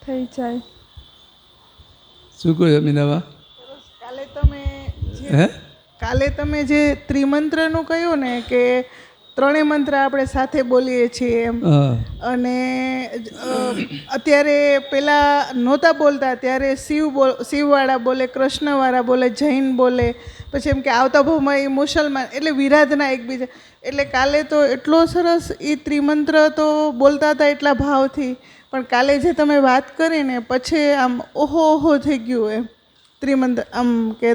થઈ જાય. શું કહ્યું મીનાબા? હે કાલે તમે જે ત્રિમંત્રનું કહ્યું ને કે 3 મંત્ર આપણે સાથે બોલીએ છીએ એમ, હા અને અત્યારે પેલા નહોતા બોલતા ત્યારે શિવવાળા બોલે, કૃષ્ણવાળા બોલે, જૈન બોલે, પછી એમ કે આવતા ભાવમાં એ મુસલમાન, એટલે વિરાધના એકબીજા. એટલે કાલે તો એટલો સરસ એ ત્રિમંત્ર તો બોલતા હતા એટલા ભાવથી, પણ કાલે જે તમે વાત કરી ને પછી આમ ઓહો ઓહો થઈ ગયું એમ ત્રિમંત્ર, આમ કે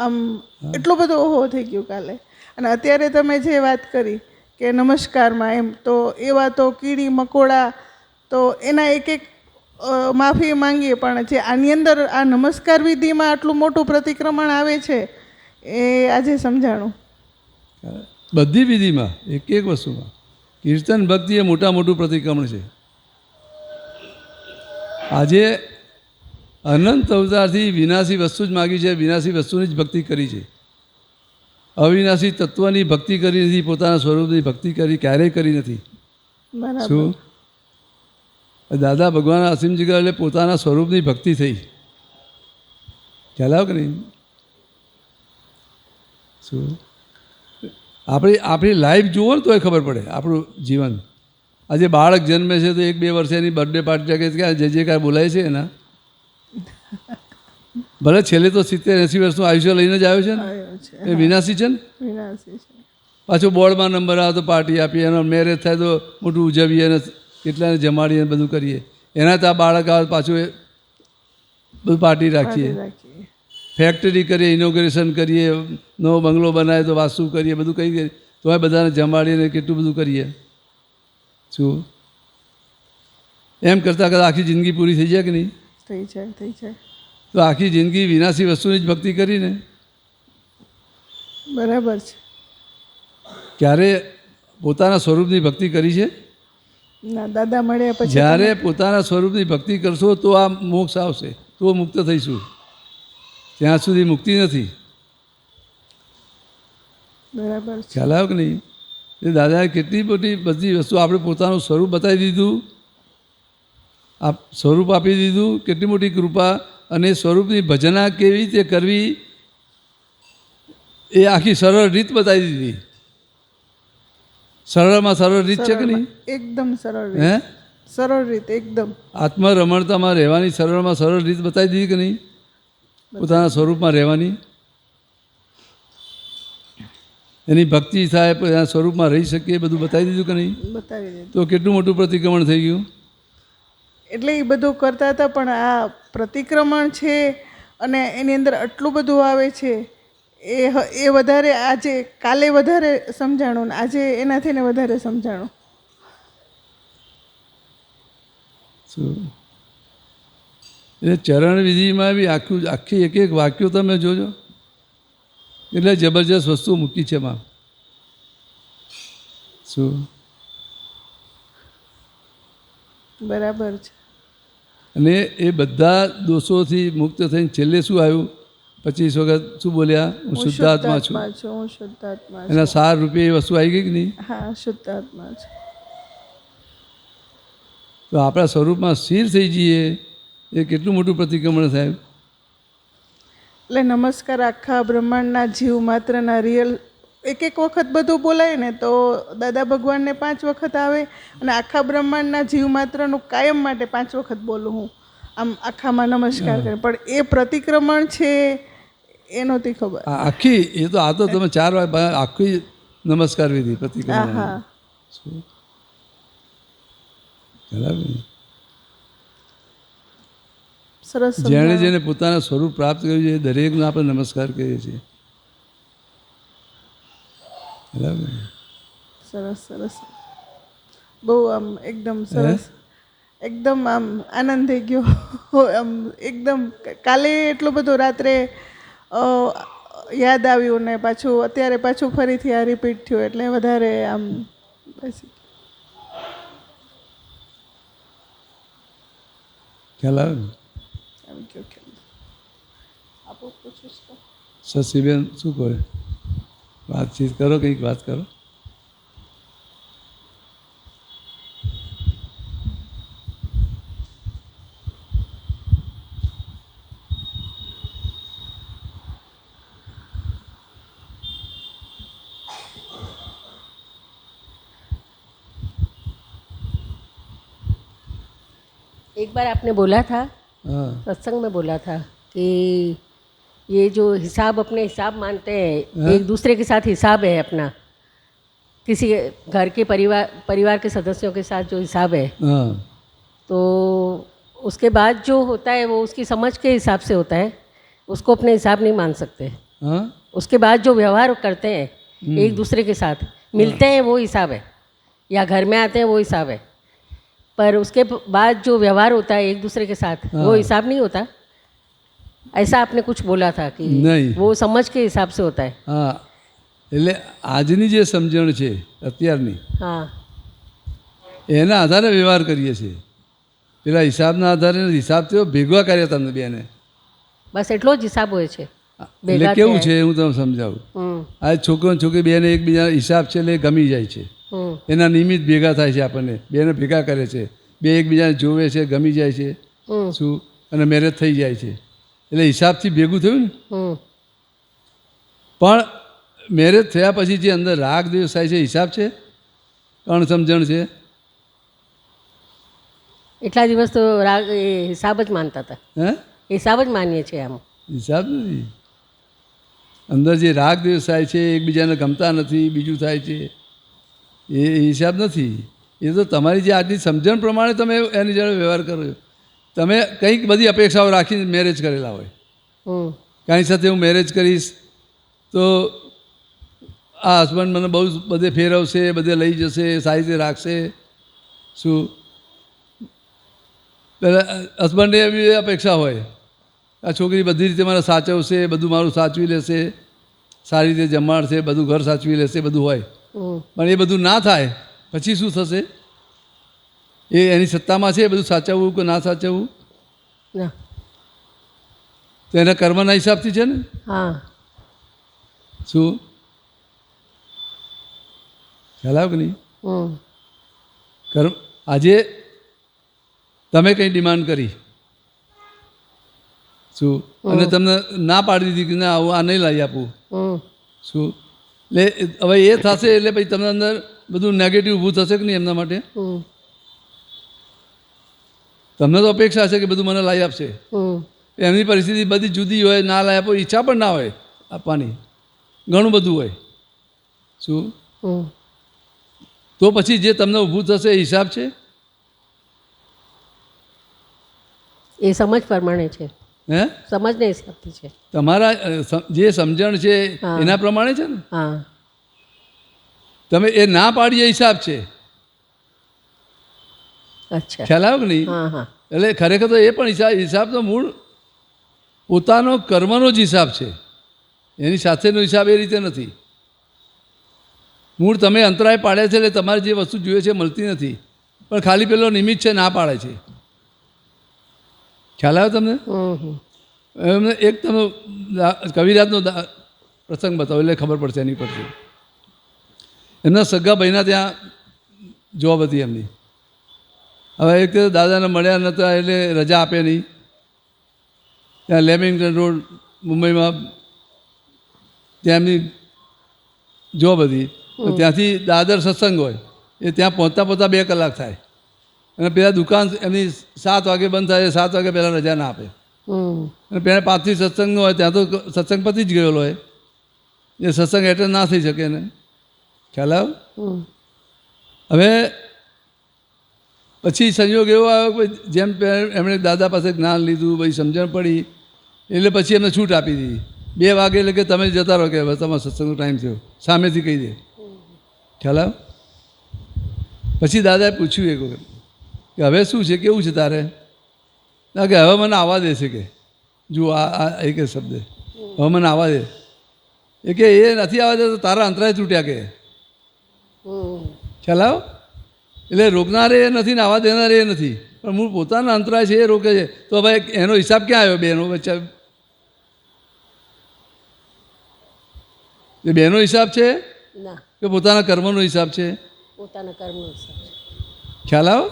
આમ એટલો બધો ઓહો થઈ ગયું કાલે. અને અત્યારે તમે જે વાત કરી કે નમસ્કારમાં એમ, તો એવા તો કીડી મકોડા તો એના એક એક માફી માંગીએ, પણ જે આની અંદર આ નમસ્કાર વિધિમાં આટલું મોટું પ્રતિક્રમણ આવે છે એ આજે સમજાણું. બધી વિધિમાં એક એક વસ્તુમાં કીર્તન ભક્તિ એ મોટું પ્રતિક્રમણ છે. આજે અનંત અવતારથી વિનાશી વસ્તુ જ માગી છે, વિનાશી વસ્તુની જ ભક્તિ કરી છે. અવિનાશી તત્વની ભક્તિ કરી નથી, પોતાના સ્વરૂપની ભક્તિ કરી ક્યારેય કરી નથી. બરાબર. શું દાદા ભગવાન અસીમ જગ્યા એટલે પોતાના સ્વરૂપની ભક્તિ થઈ. ખ્યાલ આવ્યો કે નહીં? શું આપણી લાઈફ જુઓ ને તોય ખબર પડે આપણું જીવન. આજે બાળક જન્મે છે તો 1-2 વર્ષે એની બર્થડે પાર્ટી કે ક્યાં જે કાંઈ બોલાય છે એના, ભલે છેલ્લે તો 70-80 વર્ષનું આયુષ્ય લઈને જ આવ્યો છે ને, એ વિનાશી છે ને. વિનાશી છે. પાછું બોર્ડમાં નંબર આવે તો પાર્ટી આપીએ, એનો મેરેજ થાય તો મોટું ઉજવીએ અને કેટલાને જમાડીએ બધું કરીએ. એના તો આ બાળક આવે પાછું એ બધું પાર્ટી રાખીએ, ફેક્ટરી કરીએ, ઇનોગ્રેશન કરીએ, નવો બંગલો બનાવે તો વાસ્તુ કરીએ, બધું કરીએ તો બધાને જમાડીને કેટલું બધું કરીએ. શું એમ કરતાં કરતાં આખી જિંદગી પૂરી થઈ જાય કે નહીં? થઈ જાય. તો આખી જિંદગી વિનાશી વસ્તુની જ ભક્તિ કરીને બરાબર છે. ક્યારે પોતાના સ્વરૂપની ભક્તિ કરી છે? ના, દાદા મળ્યા પછી જ્યારે પોતાના સ્વરૂપની ભક્તિ કરશો તો આ મોક્ષ આવશે, તો મુક્ત થઈશું. ત્યાં સુધી મુક્તિ નથી. બરાબર છે. ખ્યાલ આવ્યો કે નહીં? એ દાદાએ કેટલી બધી વસ્તુ આપણે પોતાનું સ્વરૂપ બતાવી દીધું, આ સ્વરૂપ આપી દીધું. કેટલી મોટી કૃપા. અને સ્વરૂપની ભજના કેવી રીતે કરવી એ આખી સરળ રીત બતાવી દીધી. સરળમાં સરળ રીત છે કે નહીં? એકદમ સરળ હે રીત. સરળ રીત એકદમ. આત્મરમણતામાં રહેવાની સરળમાં સરળ રીત બતાવી દીધી કે નહીં? પોતાના સ્વરૂપમાં રહેવાની, એની ભક્તિ થાય, એના સ્વરૂપમાં રહી શકીએ, બધું બતાવી દીધું કે નહીં? બતાવી દીધું. તો કેટલું મોટું પ્રતિક્રમણ થઈ ગયું. એટલે એ બધું કરતા હતા, પણ આ પ્રતિક્રમણ છે અને એની અંદર આટલું બધું આવે છે એ વધારે આજે કાલે વધારે સમજાણું ને આજે એનાથી ને વધારે સમજાણું. શું એટલે ચરણ વિધિમાં બી આખી એક એક વાક્યો તમે જોજો, એટલે જબરજસ્ત વસ્તુ મૂકી છે એમાં. શું બરાબર છે. અને એ બધા દોષોથી મુક્ત થઈને છેલ્લે શું આવ્યું? 25 વખત શું બોલ્યા? હું શુદ્ધાત્મા છું. હું શુદ્ધાત્મા છું. એના સાર રૂપે એ વસ્તુ આવી ગઈ કે નહીં? હા, શુદ્ધાત્મા છું. તો આપણા સ્વરૂપમાં સ્થિર થઈ જઈએ એ કેટલું મોટું પ્રતિક્રમણ થાય. એટલે નમસ્કાર આખા બ્રહ્માંડના જીવ માત્રના રિયલ એક વખત બધું બોલાય ને તો દાદા ભગવાનને 5 વખત આવે, અને આખા બ્રહ્માંડના જીવ માત્રનું કાયમ માટે 5 વખત બોલું હું આમ આખામાં નમસ્કાર કરે. પણ એ પ્રતિક્રમણ છે એ નહોતી ખબર. આખી એ તો આ તો તમે 4 વાર આખી નમસ્કાર વિધિ પ્રતિક્રમણ આહા. શું ખ્યાલ આવે ને? સરસ જેણે સમજાવ્યું. જેને પોતાના સ્વરૂપ પ્રાપ્ત કર્યું છે એ દરેકને આપણે નમસ્કાર કરીએ છીએ. ખ્યાલ આવે ને? સરસ સરસ બહુ આમ એકદમ સરસ એકદમ આમ આનંદ થઈ ગયો આમ એકદમ કાલે એટલો બધો રાત્રે યાદ આવ્યું ને પાછું અત્યારે પાછું ફરીથી આ રિપીટ થયું એટલે વધારે આમ બેસી ખ્યાલ આવે ને? આવી ગયો ખ્યાલ. આપો પૂછું તો શશીબેન શું કહે? વાતચીત કરો, કંઈક વાત કરો. एक बार आपने बोला था, हाँ सत्संग में बोला था कि ये जो हिसाब अपने हिसाब मानते हैं, एक दूसरे के साथ हिसाब है अपना, किसी घर के परिवार के सदस्यों के साथ जो हिसाब है, हाँ तो उसके बाद जो होता है वो उसकी समझ के हिसाब से होता है, उसको अपने हिसाब नहीं मान सकते. हाँ उसके बाद जो व्यवहार करते हैं एक दूसरे के साथ, मिलते हैं वो हिसाब है, या घर में आते हैं वो हिसाब है, पर उसके बाद जो व्यवहार होता है एक दूसरे के साथ वो हिसाब नहीं होता. ऐसा आपने कुछ बोला था कि नहीं. वो समझ के हिसाब से होता है. હા એટલે આજની જે સમજણ છે અત્યારની हाँ એના આધારે વ્યવહાર કરીએ છીએ. પેલા હિસાબના આધારે નથી. હિસાબ થયો ભેગવા કર્યા તમને બેને. બસ એટલો જ હિસાબ હોય છે. એટલે ભેગા કેવું થયા. છે હું તમને સમજાવું. હમ આ છોકરો અને છોકરી બેને એકબીજા હિસાબ છે એટલે ગમી જાય છે. હમ એના નિમિત્ત ભેગા થાય છે. આપણને બેને ભેગા કરે છે, બે એકબીજાને જોવે છે, ગમી જાય છે, હમ શું અને મેરેજ થઈ જાય છે. એટલે હિસાબથી ભેગું થયું ને. હમ પણ મેરેજ થયા પછી જે અંદર રાગ દ્વેષ થાય છે હિસાબ છે, કોણ સમજણ છે? એટલા દિવસ તો એ હિસાબ જ માનતા હતા. હે હિસાબ જ માનીએ છીએ આમ. હિસાબ નથી. અંદર જે રાગ દ્વેષ થાય છે, એકબીજાને ગમતા નથી, બીજું થાય છે, એ હિસાબ નથી. એ તો તમારી જે આજની સમજણ પ્રમાણે તમે એની જોડે વ્યવહાર કરો છો. તમે કંઈક બધી અપેક્ષાઓ રાખીને મેરેજ કરેલા હોય. હમ કાંઈ સાથે હું મેરેજ કરીશ તો આ હસબન્ડ મને બહુ બધે ફેરવશે, બધે લઈ જશે, સારી રીતે રાખશે, શું પહેલાં હસબન્ડે એવી અપેક્ષા હોય આ છોકરી બધી રીતે મને સાચવશે, બધું મારું સાચવી લેશે, સારી રીતે જમાડશે, બધું ઘર સાચવી લેશે, બધું હોય. હમ પણ એ બધું ના થાય પછી શું થશે? એ એની સત્તામાં છે એ બધું સાચવવું કે ના સાચવવું? ના. તો એના કર્મના હિસાબથી છે ને. હા શું ખ્યાલ આવે કે નહીં? હમ કર્મ આજે તમે કંઈ ડિમાન્ડ કરી શું અને તમને ના પાડી દીધી કે ના આવું આ નહીં લાવી આપું હમ શું, એટલે હવે એ થશે એટલે પછી તમને અંદર બધું નેગેટિવ ઊભું થશે કે નહીં એમના માટે? હમ તમને તો અપેક્ષા છે કે બધું મને લાવી આપશે. હમ એમની પરિસ્થિતિ બધી જુદી હોય, ના લાવી આપો ઈચ્છા પણ ના હોય આપવાની, ઘણું બધું હોય. શું હમ તો પછી જે તમને ઊભું થશે એ હિસાબ છે? એ સમજ પ્રમાણે છે. હે સમજને હિસાબથી છે. તમારા જે સમજણ છે હા. એના પ્રમાણે છે ને. હા તમે એ ના પાડીએ હિસાબ છે. અચ્છા. ખ્યાલ આવ્યો કે નહીં? હા હા એટલે ખરેખર તો એ પણ હિસાબ તો મૂળ પોતાનો કર્મનો જ હિસાબ છે. એની સાથેનો હિસાબ એ રીતે નથી. મૂળ તમે અંતરાય પાડ્યા છે એટલે તમારે જે વસ્તુ જોઈએ છે મળતી નથી, પણ ખાલી પેલો નિમિત્ત છે ના પાડે છે. ખ્યાલ આવ્યો તમને? હમ હમ એમને એક તમે કવિરાજનો પ્રસંગ બતાવો એટલે ખબર પડશે એની પરથી. એમના સગા ભાઈના ત્યાં જોબ હતી એમની. હવે એક દાદાને મળ્યા નહોતા એટલે રજા આપે નહીં. ત્યાં લેમિંગ્ટન રોડ મુંબઈમાં ત્યાં એમની જોબ હતી. તો ત્યાંથી દાદર સત્સંગ હોય એ ત્યાં પહોંચતા 2 કલાક થાય અને પેલા દુકાન એમની 7 વાગે બંધ થાય, 7 વાગે પહેલાં રજા ના આપે. હમ અને પહેલાં 5થી સત્સંગનો હોય ત્યાં તો સત્સંગ પતી જ ગયેલો હોય, એ સત્સંગ એટેન્ડ ના થઈ શકે ને. ખ્યાલ આવ हम्म, હવે પછી સંયોગ એવો આવ્યો કે જેમ એમણે દાદા પાસે જ્ઞાન લીધું પછી સમજણ પડી એટલે પછી એમને છૂટ આપી દીધી 2 વાગે એટલે કે તમે જતા રહો કે હવે તમારો સત્સંગનો ટાઈમ થયો સામેથી કહી દે ખ્યાલ આવ પછી દાદાએ પૂછ્યું એક વખત કે હવે શું છે કેવું છે તારે ના કે હવે મને આવવા દે છે કે જુઓ આ એક શબ્દ હવે મને આવવા દે એ કે એ નથી આવવા દે તો તારા અંતરાય તૂટ્યા કે हम्म, ખ્યાલ આવ એટલે રોકનારે એ નથી ને આવવા દેનારે એ નથી પણ મૂળ પોતાના અંતરાય છે એ રોકે છે તો હવે એનો હિસાબ ક્યાં આવ્યો બેનો વચ્ચે એ બેનો હિસાબ છે ના કે પોતાના કર્મનો હિસાબ છે પોતાના કર્મનો હિસાબ છે. ખ્યાલ આવ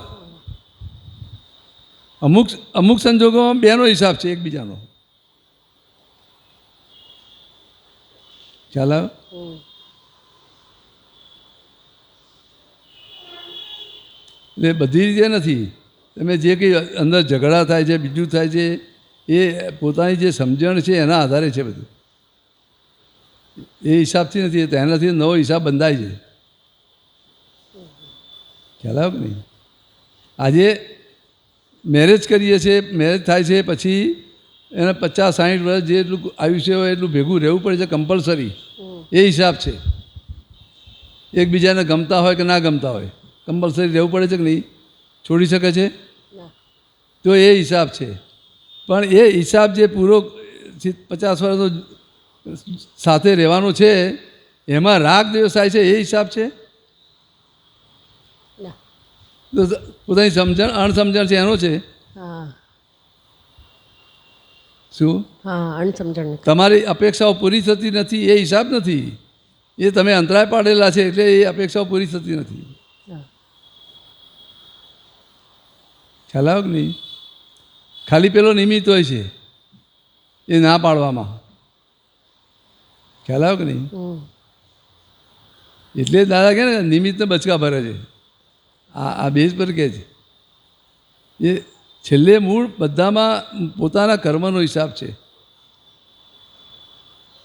અમુક સંજોગોમાં બેનો હિસાબ છે એકબીજાનો ખ્યાલ આવ हम्म, એટલે બધી રીતે નથી તમે જે કંઈ અંદર ઝઘડા થાય છે બીજું થાય છે એ પોતાની જે સમજણ છે એના આધારે છે બધું એ હિસાબથી નથી તેનાથી નવો હિસાબ બંધાય છે ખ્યાલ આવ્યો કે નહીં આજે મેરેજ કરીએ છીએ મેરેજ થાય છે પછી એને 50-60 વર્ષ જેટલું આયુષ્ય હોય એટલું ભેગું રહેવું પડે છે કમ્પલસરી એ હિસાબ છે એકબીજાને ગમતા હોય કે ના ગમતા હોય કમ્પલસરી રહેવું પડે છે કે નહીં છોડી શકે છે ના તો એ હિસાબ છે પણ એ હિસાબ જે પૂરો 50 વર્ષનો સાથે રહેવાનો છે એમાં રાગ દ્વેષ થાય છે એ હિસાબ છે ના તો પોતાની સમજણ અણસમજણ છે એનો છે હા શું હા અણસમજણ નથી. તમારી અપેક્ષાઓ પૂરી થતી નથી એ હિસાબ નથી એ તમે અંતરાય પાડેલા છે એટલે એ અપેક્ષાઓ પૂરી થતી નથી હા ખ્યાલ આવ્યો કે નહીં ખાલી પેલો નિમિત્ત હોય છે એ ના પાડવામાં ખ્યાલ આવ્યો કે નહીં હમ, એટલે દાદા કહે ને નિમિત્તને બચકા ભરે છે આ બેઝ પર કહે છે એ છેલ્લે મૂળ બધામાં પોતાના કર્મનો હિસાબ છે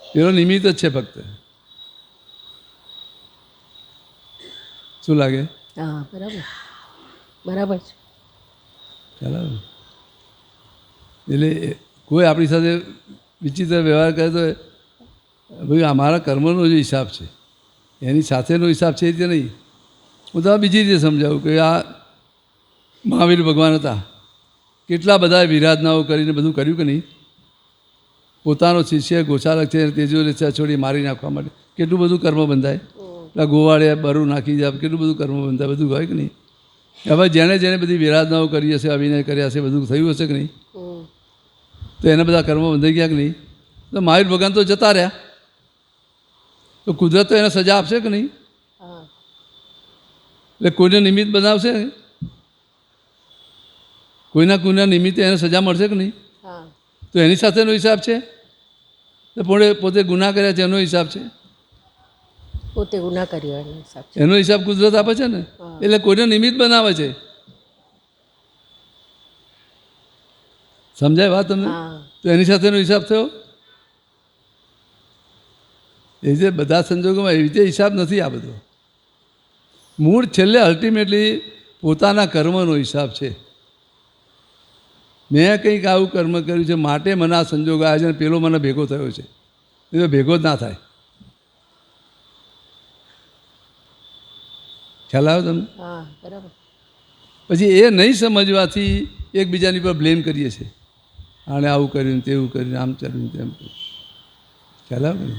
પેલો નિમિત્ત જ છે ફક્ત શું લાગે હા બરાબર બરાબર છે. ખ્યાલ આવે ને? એટલે કોઈ આપણી સાથે વિચિત્ર વ્યવહાર કરે તો ભાઈ અમારા કર્મનો જે હિસાબ છે એની સાથેનો હિસાબ છે એ રીતે નહીં હું તમને બીજી રીતે સમજાવું કે આ મહાવીર ભગવાન હતા કેટલા બધા વિરાધનાઓ કરીને બધું કર્યું કે નહીં પોતાનો શિષ્ય ગોચાલક છે તેજોને છોડી મારી નાખવા માટે કેટલું બધું કર્મ બંધાય પેલા ગોવાળે બરું નાખી જાય કેટલું બધું કર્મ બંધાય બધું હોય કે નહીં હવે જેણે બધી વિરાધનાઓ કરી હશે અભિનય કર્યા હશે બધું થયું હશે કે નહીં હમ, તો એને બધા કર્મ બંધાઈ ગયા કે નહીં તો મહાવીર ભગવાન તો જતા રહ્યા તો કુદરત તો એને સજા આપશે કે નહીં હા એટલે કોઈને નિમિત્ત બનાવશે કોઈના નિમિત્તે એને સજા મળશે કે નહીં હા તો એની સાથેનો હિસાબ છે તો પોતે ગુનાહ કર્યા છે એનો હિસાબ છે પોતે ગુના કર્યો એનો હિસાબ છે. એનો હિસાબ કુદરત આપે છે ને એટલે કોઈને નિમિત્ત બનાવે છે સમજાય વાત તમને હા તો એની સાથેનો હિસાબ થયો એ રીતે બધા સંજોગોમાં એવી રીતે હિસાબ નથી આ બધો મૂળ છેલ્લે અલ્ટિમેટલી પોતાના કર્મનો હિસાબ છે મેં કંઈક આવું કર્મ કર્યું છે માટે મને આ સંજોગ આવ્યા છે અને પેલો મને ભેગો થયો છે એ તો ભેગો જ ના થાય ખ્યાલ આવ્યો તમને હા બરાબર પછી એ નહીં સમજવાથી એકબીજાની પર બ્લેમ કરીએ છીએ આણે આવું કર્યું તેવું કર્યું આમ કર્યું તેમ કર્યું ખ્યાલ આવે ને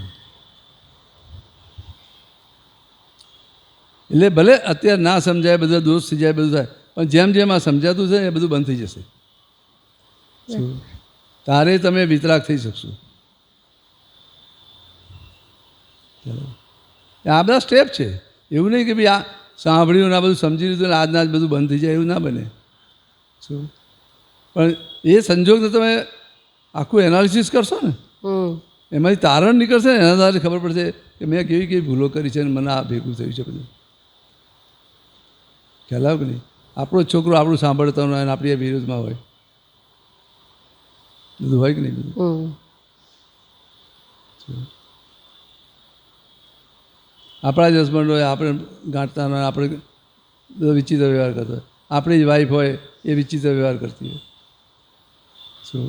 એટલે ભલે અત્યારે ના સમજાય બધા દોષ થઈ જાય બધું થાય પણ જેમ જેમ આ સમજાતું છે એ બધું બંધ થઈ જશે શું? તારે તમે વિતરાગ થઈ શકશો આ બધા સ્ટેપ છે એવું નહીં કે ભાઈ આ સાંભળ્યું ને આ બધું સમજી લીધું ને આજના જ બધું બંધ થઈ જાય એવું ના બને શું પણ એ સંજોગને તમે આખું એનાલિસિસ કરશો ને હમ એમાંથી તારણ નીકળશે ને એના દ્વારા ખબર પડશે કે મેં કેવી કેવી ભૂલો કરી છે અને મને આ ભેગું થયું છે બધું ખ્યાલ આવે કે નહીં આપણો છોકરો આપણું સાંભળતો ન હોય અને આપણી વિરોધમાં હોય બધું હોય કે નહીં બધું હમ આપણા જ હસબન્ડ હોય આપણે ગાંઠતા હોય, આપણે બધો વિચિત્ર વ્યવહાર કરતો હોય, આપણી જ વાઈફ હોય એ વિચિત્ર વ્યવહાર કરતી હોય. શું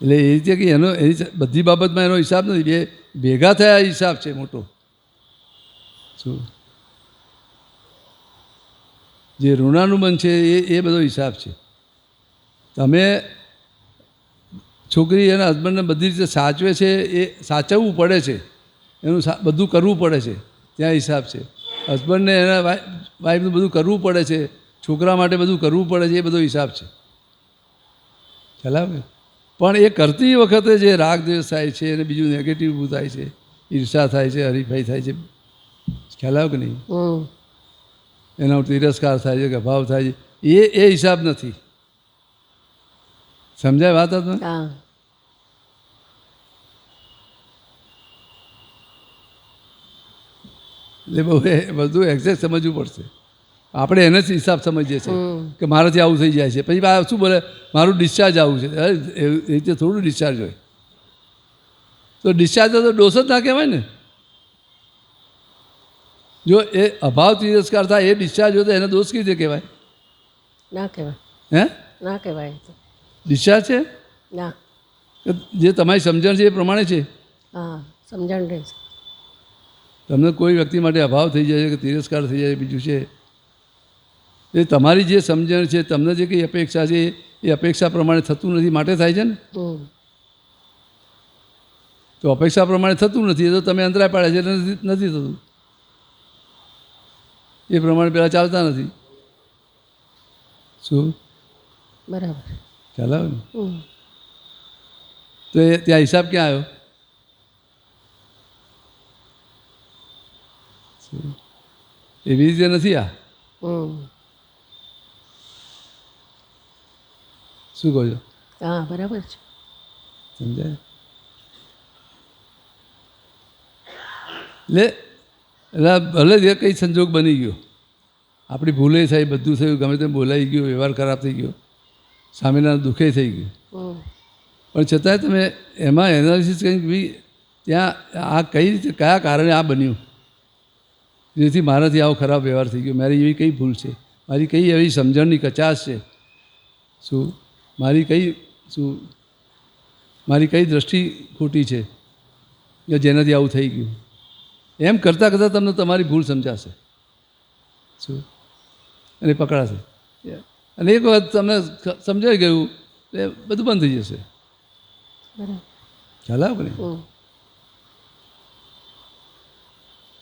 એટલે એ રીતે કે એનો એ બધી બાબતમાં એનો હિસાબ નથી, બે ભેગા થયા હિસાબ છે મોટો. શું જે ઋણાનુબંધ છે એ બધો હિસાબ છે. તમે છોકરી એના હસબન્ડને બધી રીતે સાચવે છે, એ સાચવવું પડે છે, એનું બધું કરવું પડે છે, ત્યાં હિસાબ છે. હસબન્ડને એના વાઈફનું બધું કરવું પડે છે, છોકરા માટે બધું કરવું પડે છે, એ બધો હિસાબ છે. ખ્યાલ આવે? પણ એ કરતી વખતે જે રાગ દ્વેષ થાય છે અને બીજું નેગેટિવ ઊભું થાય છે, ઈર્ષા થાય છે, હરીફાઈ થાય છે, ખ્યાલ આવે કે નહીં? એના તિરસ્કાર થાય છે કે અભાવ થાય છે, એ હિસાબ નથી. સમજાય વાત તમને? हाँ એટલે બહુ બધું એક્ઝેક્ટ સમજવું પડશે. આપણે એને જ હિસાબ સમજીએ છીએ કે મારાથી આવું થઈ જાય છે, પછી આ શું બોલે મારું ડિસ્ચાર્જ આવું છે. અરે એ રીતે થોડું ડિસ્ચાર્જ હોય. તો ડિસ્ચાર્જ તો દોષ જ ના કહેવાય ને. જો એ અભાવ તિરસ્કાર થાય એ ડિસ્ચાર્જ હોય તો એને દોષ કઈ રીતે કહેવાય? ना कहवाय હે? ना कहवाय ડિસ્ચાર્જ છે ना કે જે તમારી સમજણ છે એ પ્રમાણે છે. हाँ समझण रहे તમને કોઈ વ્યક્તિ માટે અભાવ થઈ જાય છે કે તિરસ્કાર થઈ જાય બીજું છે, એ તમારી જે સમજણ છે, તમને જે કંઈ અપેક્ષા છે એ અપેક્ષા પ્રમાણે થતું નથી માટે થાય છે ને. તો અપેક્ષા પ્રમાણે થતું નથી એ તો તમે અંતરાય પાડે છે એટલે નથી થતું, એ પ્રમાણે પહેલાં ચાલતા નથી. શું बराबर ખ્યાલ આવે ને? તો એ ત્યાં હિસાબ ક્યાં આવ્યો? એવી રીતે નથી. આ શું કહો છો? हाँ बराबर છે. સમજાય? એટલે ભલે જે કંઈ સંજોગ બની ગયો, આપણી ભૂલે થઈ, બધું થયું, ગમે તેમ બોલાઈ ગયું, વ્યવહાર ખરાબ થઈ ગયો, સામેના દુઃખે થઈ ગયું, પણ છતાંય તમે એમાં એનાલિસિસ કંઈક બી ત્યાં આ કઈ રીતે કયા કારણે આ બન્યું, જેથી મારાથી આવો ખરાબ વ્યવહાર થઈ ગયો, મારી એવી કઈ ભૂલ છે, મારી કઈ એવી સમજણની કચાશ છે, શું મારી કઈ શું મારી કઈ દ્રષ્ટિ ખોટી છે કે જેનાથી આવું થઈ ગયું, એમ કરતાં કરતાં તમને તમારી ભૂલ સમજાશે. શું અને પકડાશે. અને એક વખત તમને સમજાઈ ગયું એટલે બધું બંધ થઈ જશે. ખ્યાલ આવે ને?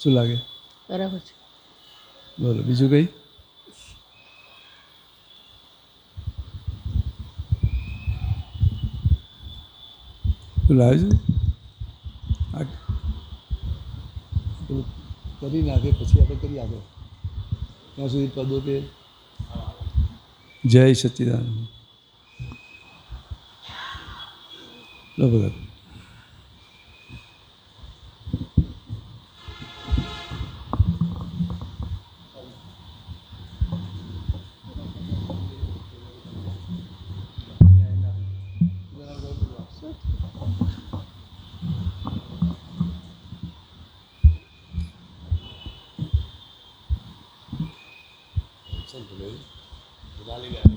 શું લાગે? બરાબર છે. બોલો બીજું કંઈ? શું લાવે છે? કરી નાખે પછી આપણે કરી આગળ. ત્યાં સુધી પદો કે જય સચ્ચિદાનંદ. લો ભગત. Something, maybe.